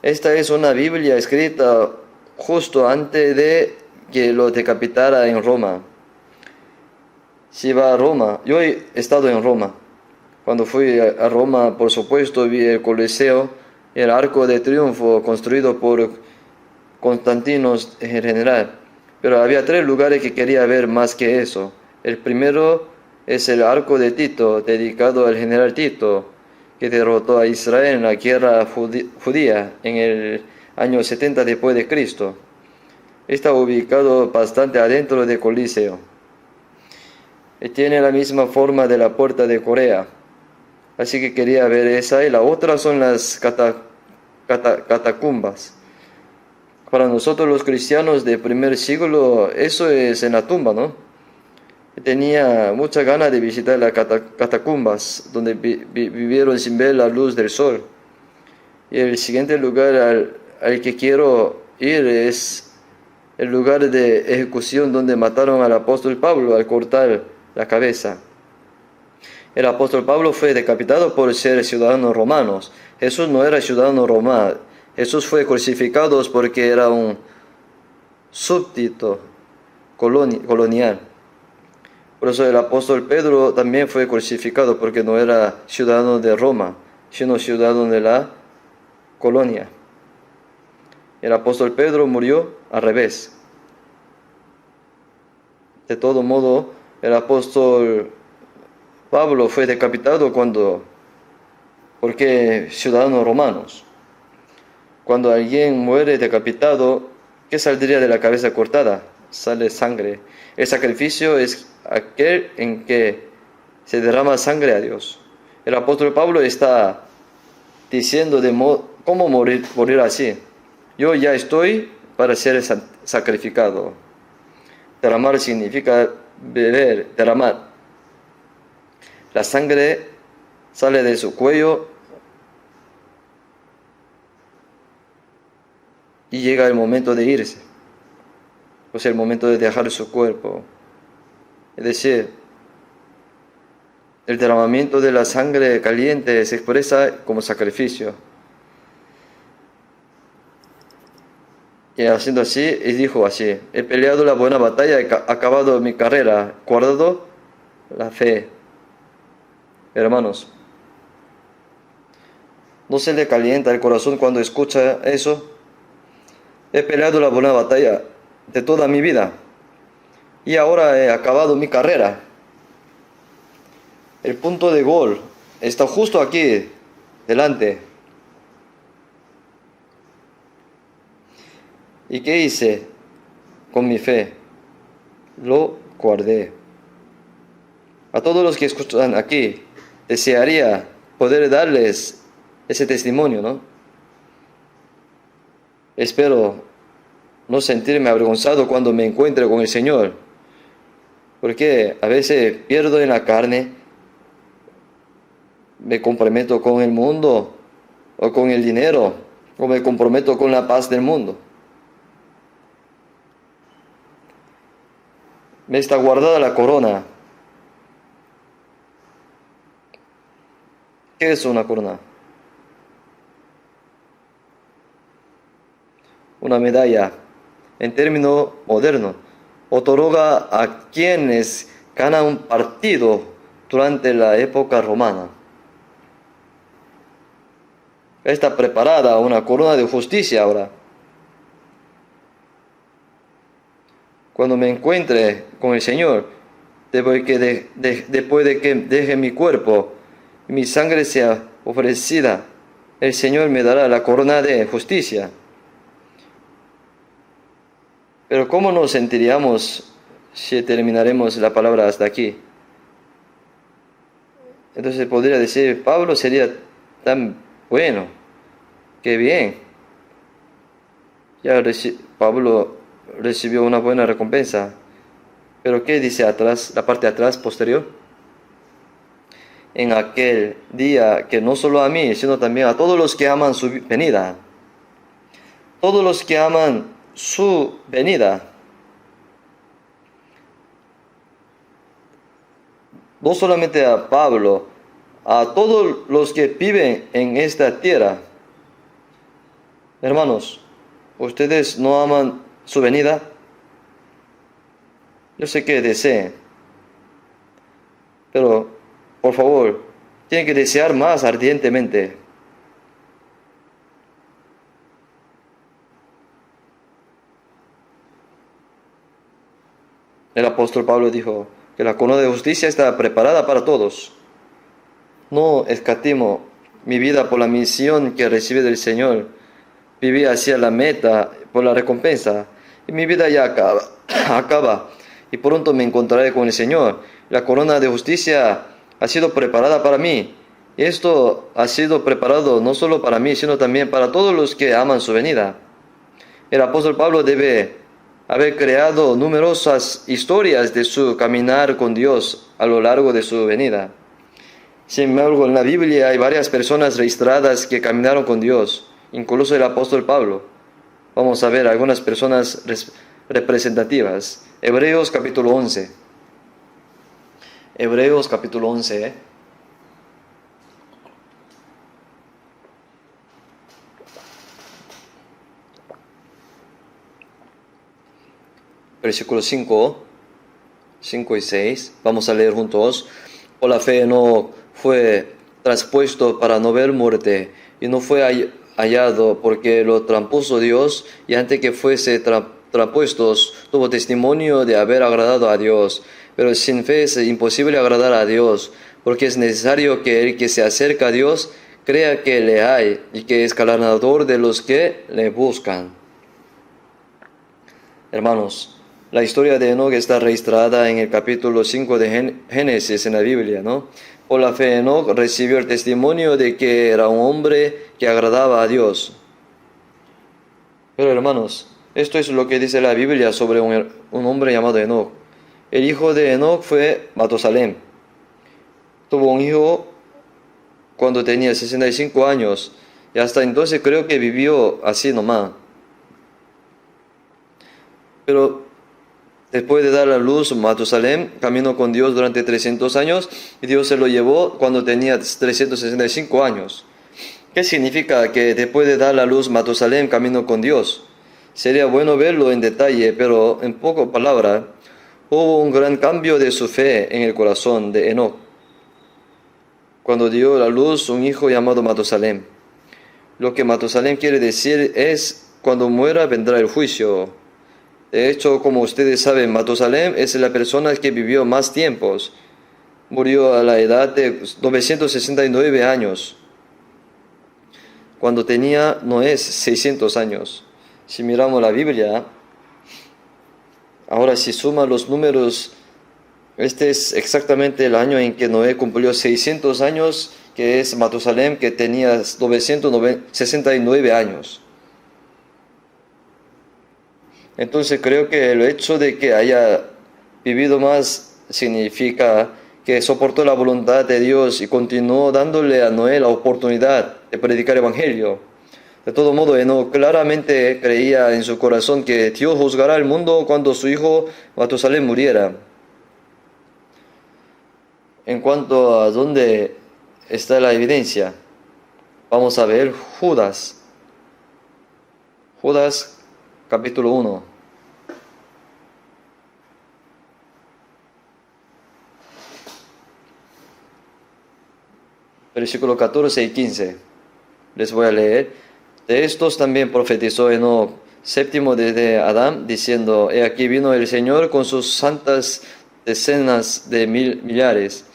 Esta es una Biblia escrita justo antes de que lo decapitara en Roma. Si va a Roma, yo he estado en Roma. Cuando fui a Roma, por supuesto, vi el Coliseo, el Arco de Triunfo construido por Constantino en general. Pero había 3 lugares que quería ver más que eso. El primero es el Arco de Tito, dedicado al general Tito, que derrotó a Israel en la guerra judía en el año 70 después de Cristo. Está ubicado bastante adentro del Coliseo. Y tiene la misma forma de la puerta de Corea. Así que quería ver esa. Y la otra son las catacumbas. Para nosotros los cristianos del primer siglo, eso es en la tumba, ¿no? Tenía mucha ganas de visitar las catacumbas, donde vivieron sin ver la luz del sol. Y el siguiente lugar al que quiero ir es el lugar de ejecución donde mataron al apóstol Pablo al cortar la cabeza. El apóstol Pablo fue decapitado por ser ciudadano romano. Jesús no era ciudadano romano. Jesús fue crucificado porque era un súbdito colonial. Por eso el apóstol Pedro también fue crucificado porque no era ciudadano de Roma, sino ciudadano de la colonia. El apóstol Pedro murió al revés. De todo modo, el apóstol Pablo fue decapitado porque ciudadanos romanos. Cuando alguien muere decapitado, ¿qué saldría de la cabeza cortada? Sale sangre. El sacrificio es aquel en que se derrama sangre a Dios. El apóstol Pablo está diciendo cómo morir así. Yo ya estoy para ser sacrificado. Derramar significa beber, derramar. La sangre sale de su cuello y llega el momento de irse, o sea, el momento de dejar su cuerpo. Es decir, el derramamiento de la sangre caliente se expresa como sacrificio. Y haciendo así, y dijo así: he peleado la buena batalla, he acabado mi carrera, guardado la fe. Hermanos, ¿no se le calienta el corazón cuando escucha eso? He peleado la buena batalla de toda mi vida y ahora he acabado mi carrera. El punto de gol está justo aquí, delante. ¿Y qué hice con mi fe? Lo guardé. A todos los que escuchan aquí, desearía poder darles ese testimonio, ¿no? Espero no sentirme avergonzado cuando me encuentre con el Señor, porque a veces pierdo en la carne, me comprometo con el mundo o con el dinero, o me comprometo con la paz del mundo. Me está guardada la corona. ¿Qué es una corona? Una medalla, en término moderno, otorga a quienes ganan un partido durante la época romana. Está preparada una corona de justicia ahora. cuando me encuentre con el Señor, después de que deje mi cuerpo y mi sangre sea ofrecida, el Señor me dará la corona de justicia. Pero ¿cómo nos sentiríamos si terminaremos la palabra hasta aquí? Entonces podría decir, Pablo sería tan bueno, qué bien. Pablo recibió una buena recompensa. Pero ¿qué dice atrás, la parte de atrás, posterior? En aquel día que no solo a mí, sino también a todos los que aman su venida. Todos los que aman su venida. No solamente a Pablo, a todos los que viven en esta tierra. Hermanos, ¿ustedes no aman su venida? Yo sé que deseen, pero por favor, tienen que desear más ardientemente. El apóstol Pablo dijo que la corona de justicia está preparada para todos. No escatimo mi vida por la misión que recibí del Señor. Viví hacia la meta por la recompensa. Y mi vida ya acaba. Y pronto me encontraré con el Señor. La corona de justicia ha sido preparada para mí. Y esto ha sido preparado no solo para mí, sino también para todos los que aman su venida. El apóstol Pablo debe haber creado numerosas historias de su caminar con Dios a lo largo de su venida. Sin embargo, en la Biblia hay varias personas registradas que caminaron con Dios, incluso el apóstol Pablo. Vamos a ver algunas personas representativas. Hebreos capítulo 11. Hebreos capítulo 11. Versículos 5 y 6. Vamos a leer juntos. Por la fe no fue traspuesto para no ver muerte, y no fue hallado porque lo traspuso Dios, y antes que fuese traspuestos tuvo testimonio de haber agradado a Dios. Pero sin fe es imposible agradar a Dios, porque es necesario que el que se acerca a Dios crea que le hay y que es galardonador de los que le buscan. Hermanos, la historia de Enoc está registrada en el capítulo 5 de Génesis en la Biblia, ¿no? Por la fe, Enoc recibió el testimonio de que era un hombre que agradaba a Dios. Pero hermanos, esto es lo que dice la Biblia sobre un hombre llamado Enoc. El hijo de Enoc fue Matusalén. Tuvo un hijo cuando tenía 65 años y hasta entonces creo que vivió así nomás. Pero después de dar a luz, Matusalén caminó con Dios durante 300 años y Dios se lo llevó cuando tenía 365 años. ¿Qué significa que después de dar a luz, Matusalén caminó con Dios? Sería bueno verlo en detalle, pero en pocas palabras, hubo un gran cambio de su fe en el corazón de Enoc cuando dio a luz un hijo llamado Matusalén. Lo que Matusalén quiere decir es, cuando muera vendrá el juicio. De hecho, como ustedes saben, Matusalén es la persona que vivió más tiempos. Murió a la edad de 969 años, cuando tenía Noé 600 años. Si miramos la Biblia, ahora si suma los números, este es exactamente el año en que Noé cumplió 600 años, que es Matusalén, que tenía 969 años. Entonces creo que el hecho de que haya vivido más significa que soportó la voluntad de Dios y continuó dándole a Noé la oportunidad de predicar el Evangelio. De todo modo, Enoc claramente creía en su corazón que Dios juzgará el mundo cuando su hijo Matusalén muriera. En cuanto a dónde está la evidencia, vamos a ver Judas. Judas capítulo 1. Versículo 14 y 15. Les voy a leer. De estos también profetizó Enoc, séptimo desde Adán, diciendo, he aquí vino el Señor con sus santas decenas de millares,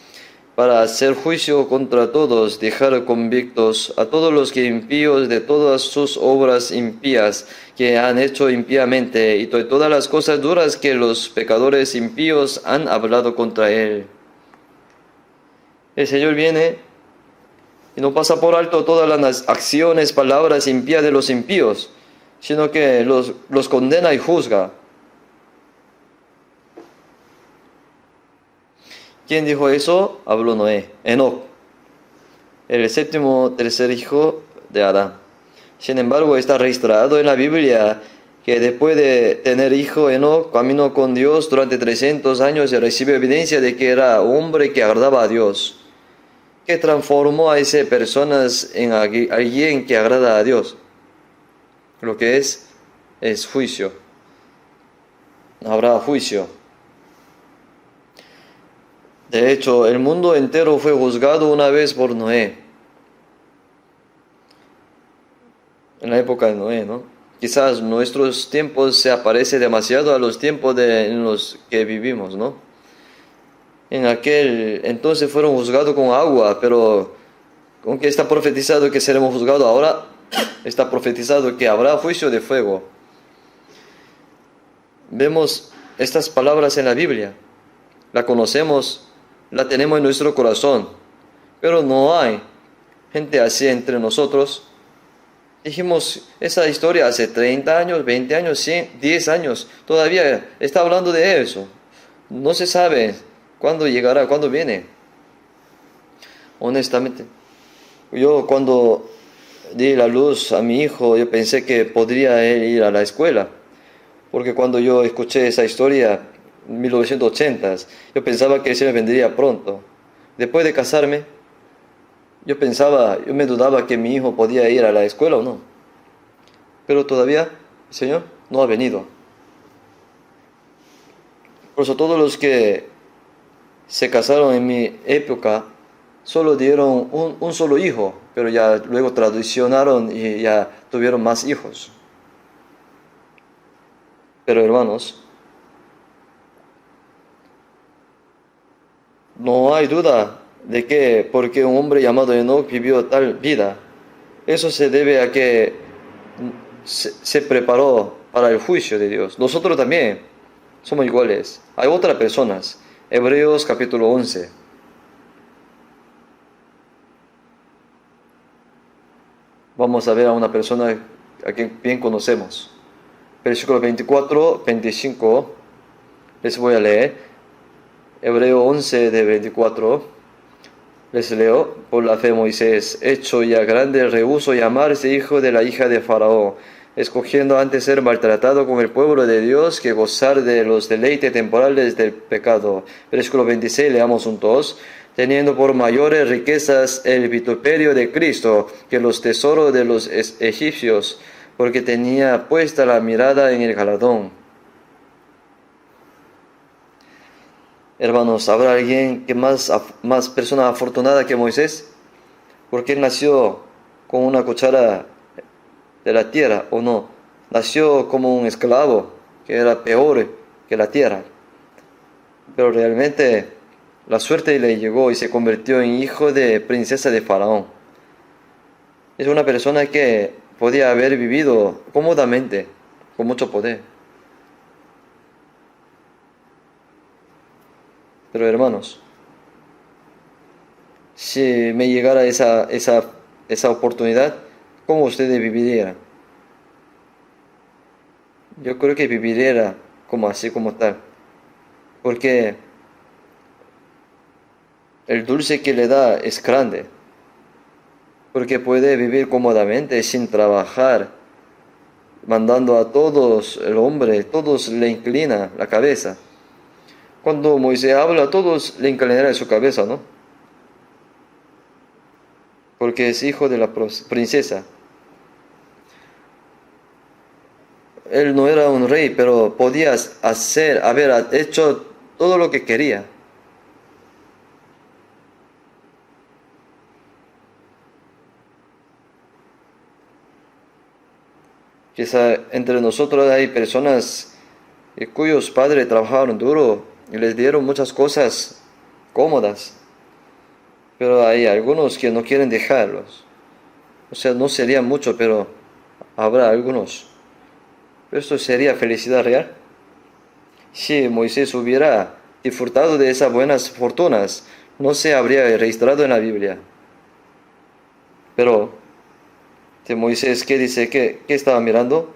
para hacer juicio contra todos, dejar convictos a todos los que impíos de todas sus obras impías que han hecho impíamente, y de todas las cosas duras que los pecadores impíos han hablado contra él. El Señor viene y no pasa por alto todas las acciones, palabras impías de los impíos, sino que los condena y juzga. ¿Quién dijo eso? Habló Noé, Enoc, el séptimo tercer hijo de Adán. Sin embargo, está registrado en la Biblia que después de tener hijo, Enoc caminó con Dios durante 300 años y recibió evidencia de que era hombre que agradaba a Dios, que transformó a esas personas en alguien que agrada a Dios. Lo que es juicio. Habrá juicio. De hecho, el mundo entero fue juzgado una vez por Noé. En la época de Noé, ¿no? Quizás nuestros tiempos se aparece demasiado a los tiempos en los que vivimos, ¿no? En aquel entonces fueron juzgados con agua, pero aunque está profetizado que seremos juzgados ahora, está profetizado que habrá juicio de fuego. Vemos estas palabras en la Biblia, la conocemos, la tenemos en nuestro corazón, pero no hay gente así entre nosotros. Dijimos esa historia hace 30 años, 20 años, 100, 10 años, todavía está hablando de eso. No se sabe cuándo llegará, cuándo viene. Honestamente, yo cuando di la luz a mi hijo, yo pensé que podría él ir a la escuela, porque cuando yo escuché esa historia en 1980, yo pensaba que se me vendría pronto. Después de casarme, yo me dudaba que mi hijo podía ir a la escuela o no. Pero todavía el Señor no ha venido. Por eso todos los que se casaron en mi época solo dieron un solo hijo, pero ya luego transicionaron y ya tuvieron más hijos. Pero hermanos, no hay duda de que porque un hombre llamado Enoch vivió tal vida, eso se debe a que se preparó para el juicio de Dios. Nosotros también somos iguales. Hay otras personas. Hebreos capítulo 11. Vamos a ver a una persona a quien bien conocemos. Versículo 24, 25. Les voy a leer. Hebreo 11 de 24. Les leo. Por la fe Moisés, hecho ya grande, rehusó llamarse hijo de la hija de Faraón, escogiendo antes ser maltratado con el pueblo de Dios que gozar de los deleites temporales del pecado. Versículo 26, leamos juntos. Teniendo por mayores riquezas el vituperio de Cristo que los tesoros de los egipcios, porque tenía puesta la mirada en el galardón. Hermanos, ¿habrá alguien que más persona afortunada que Moisés? Porque él nació con una cuchara de la tierra, ¿o no? Nació como un esclavo, que era peor que la tierra. Pero realmente la suerte le llegó y se convirtió en hijo de princesa de Faraón. Es una persona que podía haber vivido cómodamente, con mucho poder. Pero hermanos, si me llegara esa oportunidad, ¿cómo ustedes vivirían? Yo creo que viviría como así, como tal. Porque el dulce que le da es grande. Porque puede vivir cómodamente sin trabajar, mandando a todos, el hombre, todos le inclina la cabeza. Cuando Moisés habla, todos le inclinarán su cabeza, ¿no? Porque es hijo de la princesa. Él no era un rey, pero podía haber hecho todo lo que quería. Quizá entre nosotros hay personas cuyos padres trabajaron duro y les dieron muchas cosas cómodas, pero hay algunos que no quieren dejarlos. O sea, no sería mucho, pero habrá algunos. ¿Esto sería felicidad real? Si Moisés hubiera disfrutado de esas buenas fortunas, no se habría registrado en la Biblia. Pero de Moisés, ¿qué dice? ¿Qué estaba mirando?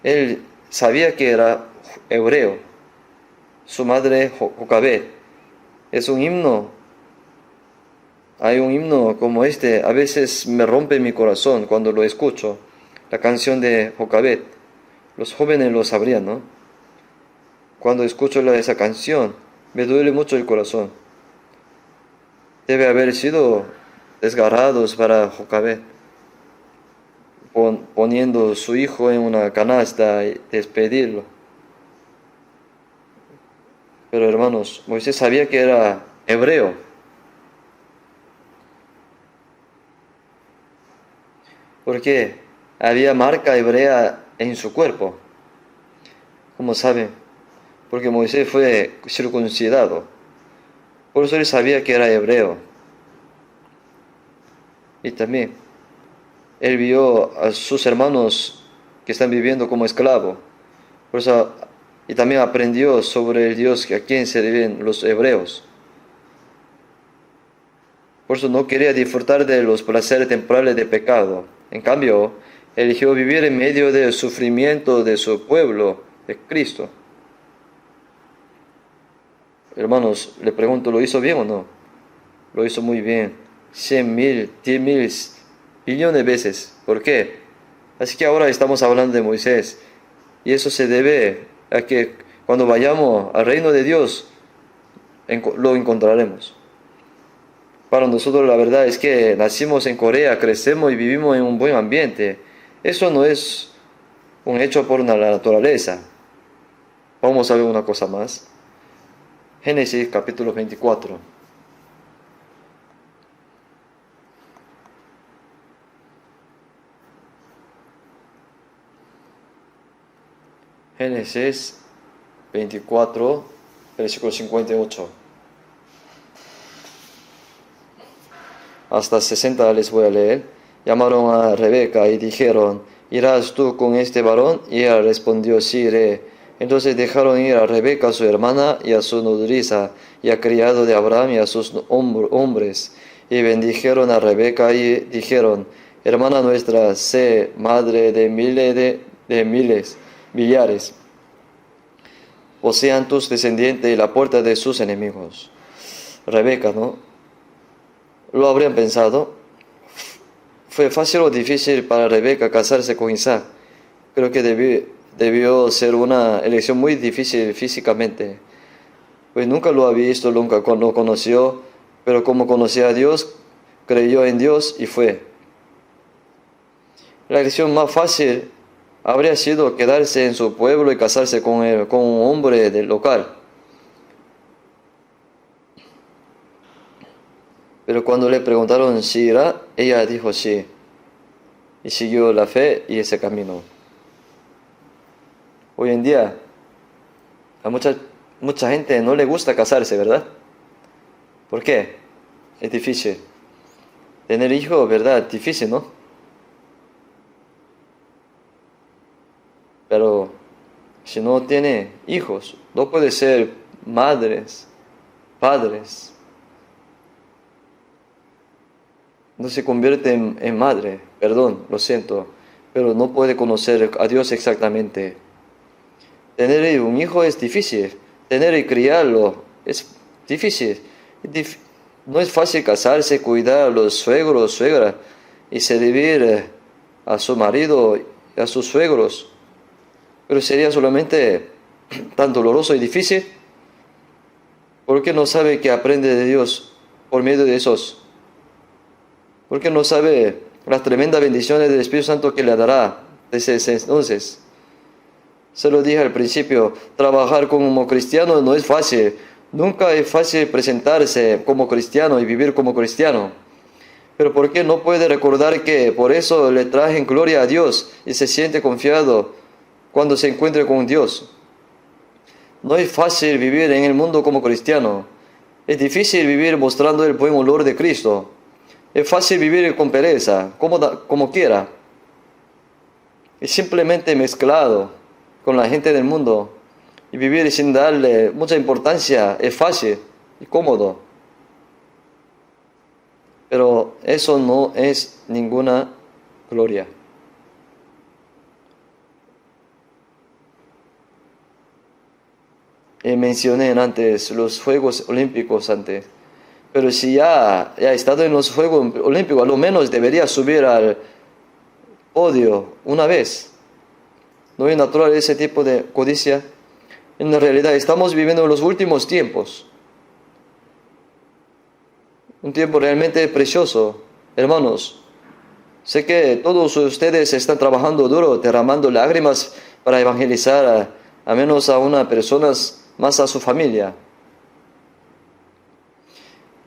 Él sabía que era hebreo. Su madre, Jocabed. Es un himno. Hay un himno como este. A veces me rompe mi corazón cuando lo escucho. La canción de Jocabed. Los jóvenes lo sabrían, ¿no? Cuando escucho esa canción, me duele mucho el corazón. Debe haber sido desgarrados para Jocabed, poniendo su hijo en una canasta y despedirlo. Pero hermanos, Moisés sabía que era hebreo. Porque había marca hebrea en su cuerpo. ¿Cómo sabe? Porque Moisés fue circuncidado. Por eso él sabía que era hebreo. Y también él vio a sus hermanos que están viviendo como esclavos. Por eso, y también aprendió sobre el Dios a quien se deben los hebreos. Por eso no quería disfrutar de los placeres temporales de pecado. En cambio, eligió vivir en medio del sufrimiento de su pueblo, de Cristo. Hermanos, le pregunto, ¿lo hizo bien o no? Lo hizo muy bien. 100.000, 10.000, billones de veces. ¿Por qué? Así que ahora estamos hablando de Moisés. Y eso se debe a que cuando vayamos al reino de Dios, lo encontraremos. Para nosotros la verdad es que nacimos en Corea, crecemos y vivimos en un buen ambiente. Eso no es un hecho por la naturaleza. Vamos a ver una cosa más. Génesis capítulo 24. Génesis 24, versículo 58. Hasta 60 les voy a leer. Llamaron a Rebeca y dijeron, ¿irás tú con este varón? Y ella respondió, sí, iré. Entonces dejaron ir a Rebeca su hermana y a su nodriza y a criado de Abraham y a sus hombres. Y bendijeron a Rebeca y dijeron, hermana nuestra, sé madre de millares. O sean tus descendientes y la puerta de sus enemigos. Rebeca, ¿no? Lo habrían pensado. ¿Fue fácil o difícil para Rebeca casarse con Isaac? Creo que debió ser una elección muy difícil físicamente. Pues nunca lo había visto, nunca lo conoció, pero como conocía a Dios, creyó en Dios y fue. La elección más fácil habría sido quedarse en su pueblo y casarse con un hombre del local. Pero cuando le preguntaron si irá, ella dijo sí. Y siguió la fe y ese camino. Hoy en día, a mucha gente no le gusta casarse, ¿verdad? ¿Por qué? Es difícil. Tener hijos, ¿verdad? Difícil, ¿no? Pero si no tiene hijos, no puede ser madres, padres. No se convierte en madre, perdón, lo siento, pero no puede conocer a Dios exactamente. Tener un hijo es difícil, tener y criarlo es difícil. No es fácil casarse, cuidar a los suegros, suegras y servir a su marido y a sus suegros. Pero sería solamente tan doloroso y difícil. ¿Por qué no sabe que aprende de Dios por medio de esos? ¿Por qué no sabe las tremendas bendiciones del Espíritu Santo que le dará desde ese entonces? Se lo dije al principio, trabajar como cristiano no es fácil. Nunca es fácil presentarse como cristiano y vivir como cristiano. Pero ¿por qué no puede recordar que por eso le traje en gloria a Dios y se siente confiado cuando se encuentre con Dios? No es fácil vivir en el mundo como cristiano. Es difícil vivir mostrando el buen olor de Cristo. Es fácil vivir con pereza, como quiera. Es simplemente mezclado con la gente del mundo. Y vivir sin darle mucha importancia es fácil y cómodo. Pero eso no es ninguna gloria. Mencioné antes los Juegos Olímpicos antes. Pero si ya ha estado en los Juegos Olímpicos, a lo menos debería subir al podio una vez. ¿No es natural ese tipo de codicia? En realidad estamos viviendo en los últimos tiempos. Un tiempo realmente precioso. Hermanos, sé que todos ustedes están trabajando duro, derramando lágrimas para evangelizar a menos a una persona, más a su familia.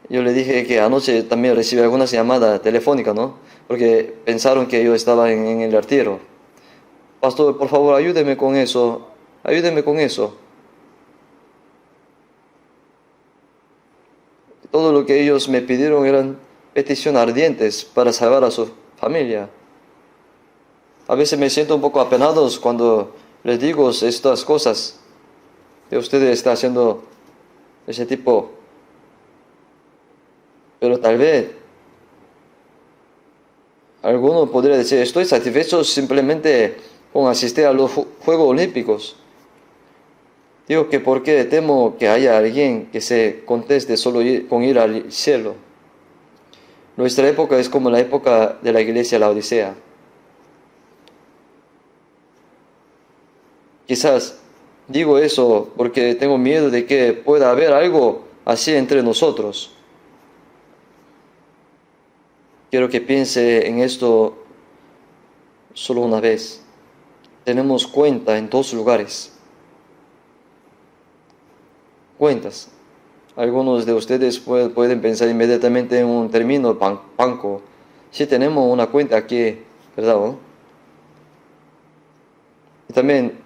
Yo le dije que anoche también recibí algunas llamadas telefónicas, ¿no? Porque pensaron que yo estaba en el retiro. Pastor, por favor, ayúdeme con eso. Ayúdeme con eso. Todo lo que ellos me pidieron eran peticiones ardientes para salvar a su familia. A veces me siento un poco apenado cuando les digo estas cosas. Que ustedes están haciendo ese tipo. Pero tal vez alguno podría decir, estoy satisfecho simplemente con asistir a los Juegos Olímpicos. Digo que porque temo que haya alguien que se conteste solo con ir al cielo. Nuestra época es como la época de la iglesia de la Odisea. Quizás digo eso porque tengo miedo de que pueda haber algo así entre nosotros. Quiero que piense en esto solo una vez. Tenemos cuenta en dos lugares. Cuentas. Algunos de ustedes pueden pensar inmediatamente en un término banco. Sí tenemos una cuenta aquí, ¿verdad? ¿No? Y también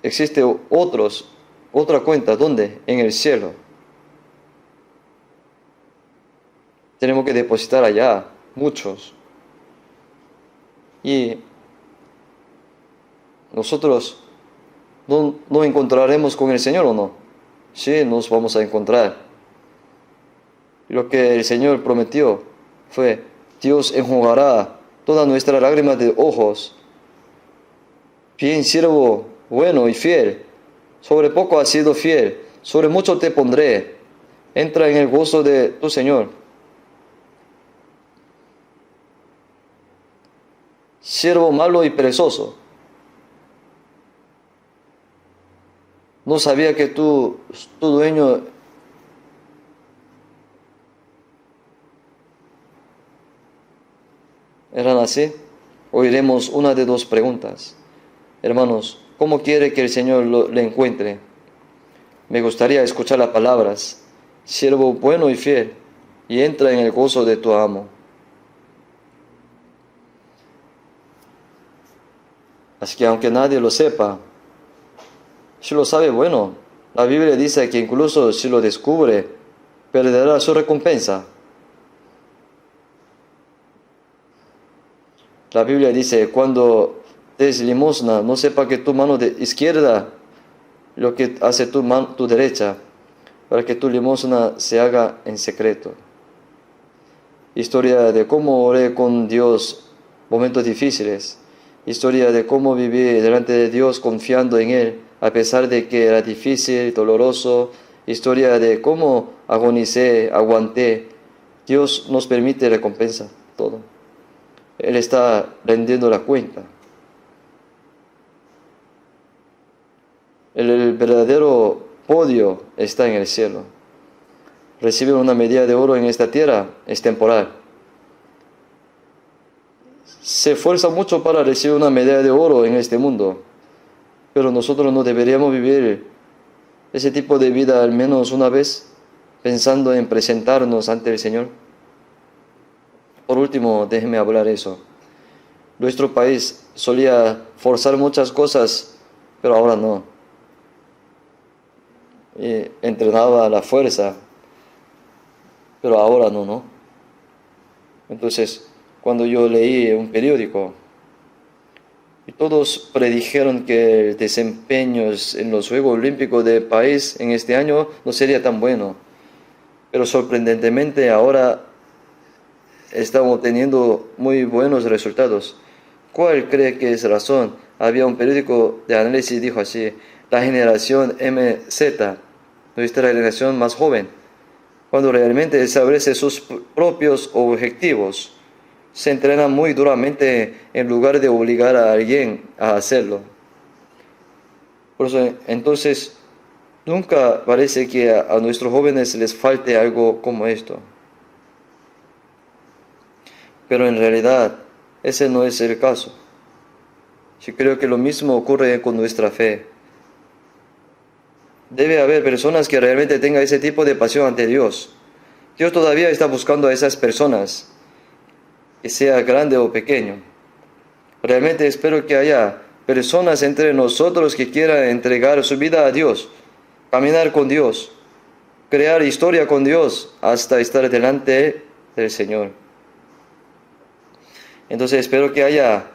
existe otra cuenta, ¿dónde? En el cielo. Tenemos que depositar allá, muchos. Y nosotros no encontraremos con el Señor, ¿o no? Sí, nos vamos a encontrar. Lo que el Señor prometió fue, Dios enjugará todas nuestras lágrimas de ojos. Bien, siervo, bueno y fiel. Sobre poco has sido fiel, sobre mucho te pondré. Entra en el gozo de tu Señor. Siervo malo y perezoso. No sabía que tu dueño eran así. Oiremos una de dos preguntas. Hermanos, ¿cómo quiere que el Señor le encuentre? Me gustaría escuchar las palabras, siervo bueno y fiel, y entra en el gozo de tu amo. Así que aunque nadie lo sepa, si lo sabe, bueno, la Biblia dice que incluso si lo descubre, perderá su recompensa. La Biblia dice, cuando des limosna, no sepa que tu mano izquierda lo que hace tu derecha, para que tu limosna se haga en secreto. Historia de cómo oré con Dios momentos difíciles. Historia de cómo viví delante de Dios confiando en Él, a pesar de que era difícil, doloroso. Historia de cómo agonicé, aguanté. Dios nos permite recompensa, todo. Él está rendiendo la cuenta. El verdadero podio está en el cielo. Recibir una medalla de oro en esta tierra es temporal. Se esfuerza mucho para recibir una medalla de oro en este mundo, pero nosotros no deberíamos vivir ese tipo de vida al menos una vez, pensando en presentarnos ante el Señor. por último, déjeme hablar eso. Nuestro país solía forzar muchas cosas, pero ahora no. Y entrenaba a la fuerza, pero ahora no, ¿no? Entonces, cuando yo leí un periódico, y todos predijeron que el desempeño en los Juegos Olímpicos del país en este año no sería tan bueno. Pero sorprendentemente ahora estamos teniendo muy buenos resultados. ¿Cuál cree que es razón? Había un periódico de análisis que dijo así: la generación MZ, nuestra generación más joven, cuando realmente establece sus propios objetivos, se entrena muy duramente en lugar de obligar a alguien a hacerlo. Por eso, entonces, nunca parece que a nuestros jóvenes les falte algo como esto. Pero en realidad, ese no es el caso. Yo creo que lo mismo ocurre con nuestra fe. Debe haber personas que realmente tengan ese tipo de pasión ante Dios. Dios todavía está buscando a esas personas, que sea grande o pequeño. Realmente espero que haya personas entre nosotros que quieran entregar su vida a Dios, caminar con Dios, crear historia con Dios hasta estar delante del Señor. Entonces espero que haya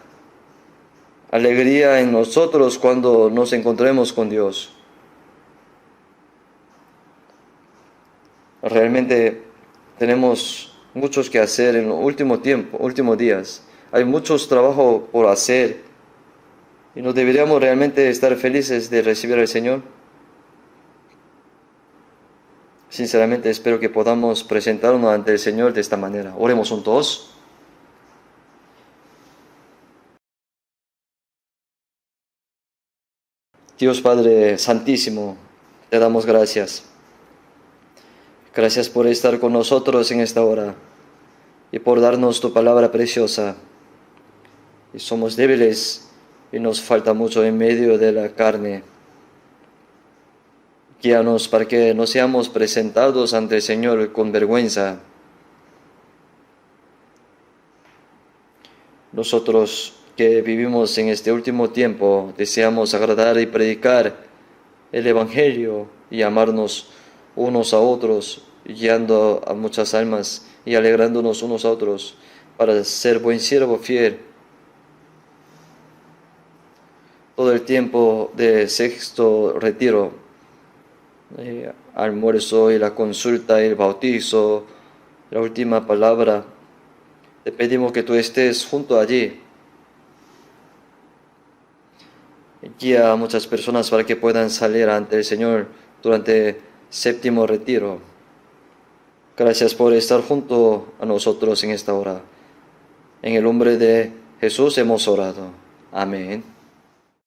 alegría en nosotros cuando nos encontremos con Dios. Realmente tenemos muchos que hacer en los últimos días. Hay muchos trabajos por hacer y no deberíamos realmente estar felices de recibir al Señor. Sinceramente espero que podamos presentarnos ante el Señor de esta manera. Oremos juntos. Dios Padre Santísimo, te damos gracias. Gracias por estar con nosotros en esta hora y por darnos tu palabra preciosa. Y somos débiles y nos falta mucho en medio de la carne. Guíanos para que no seamos presentados ante el Señor con vergüenza. Nosotros que vivimos en este último tiempo deseamos agradar y predicar el Evangelio y amarnos unos a otros, guiando a muchas almas y alegrándonos unos a otros para ser buen siervo fiel. Todo el tiempo de sexto retiro, almuerzo y la consulta y el bautizo, la última palabra, te pedimos que tú estés junto allí. Guía a muchas personas para que puedan salir ante el Señor durante séptimo retiro. Gracias por estar junto a nosotros en esta hora. En el nombre de Jesús hemos orado. Amén.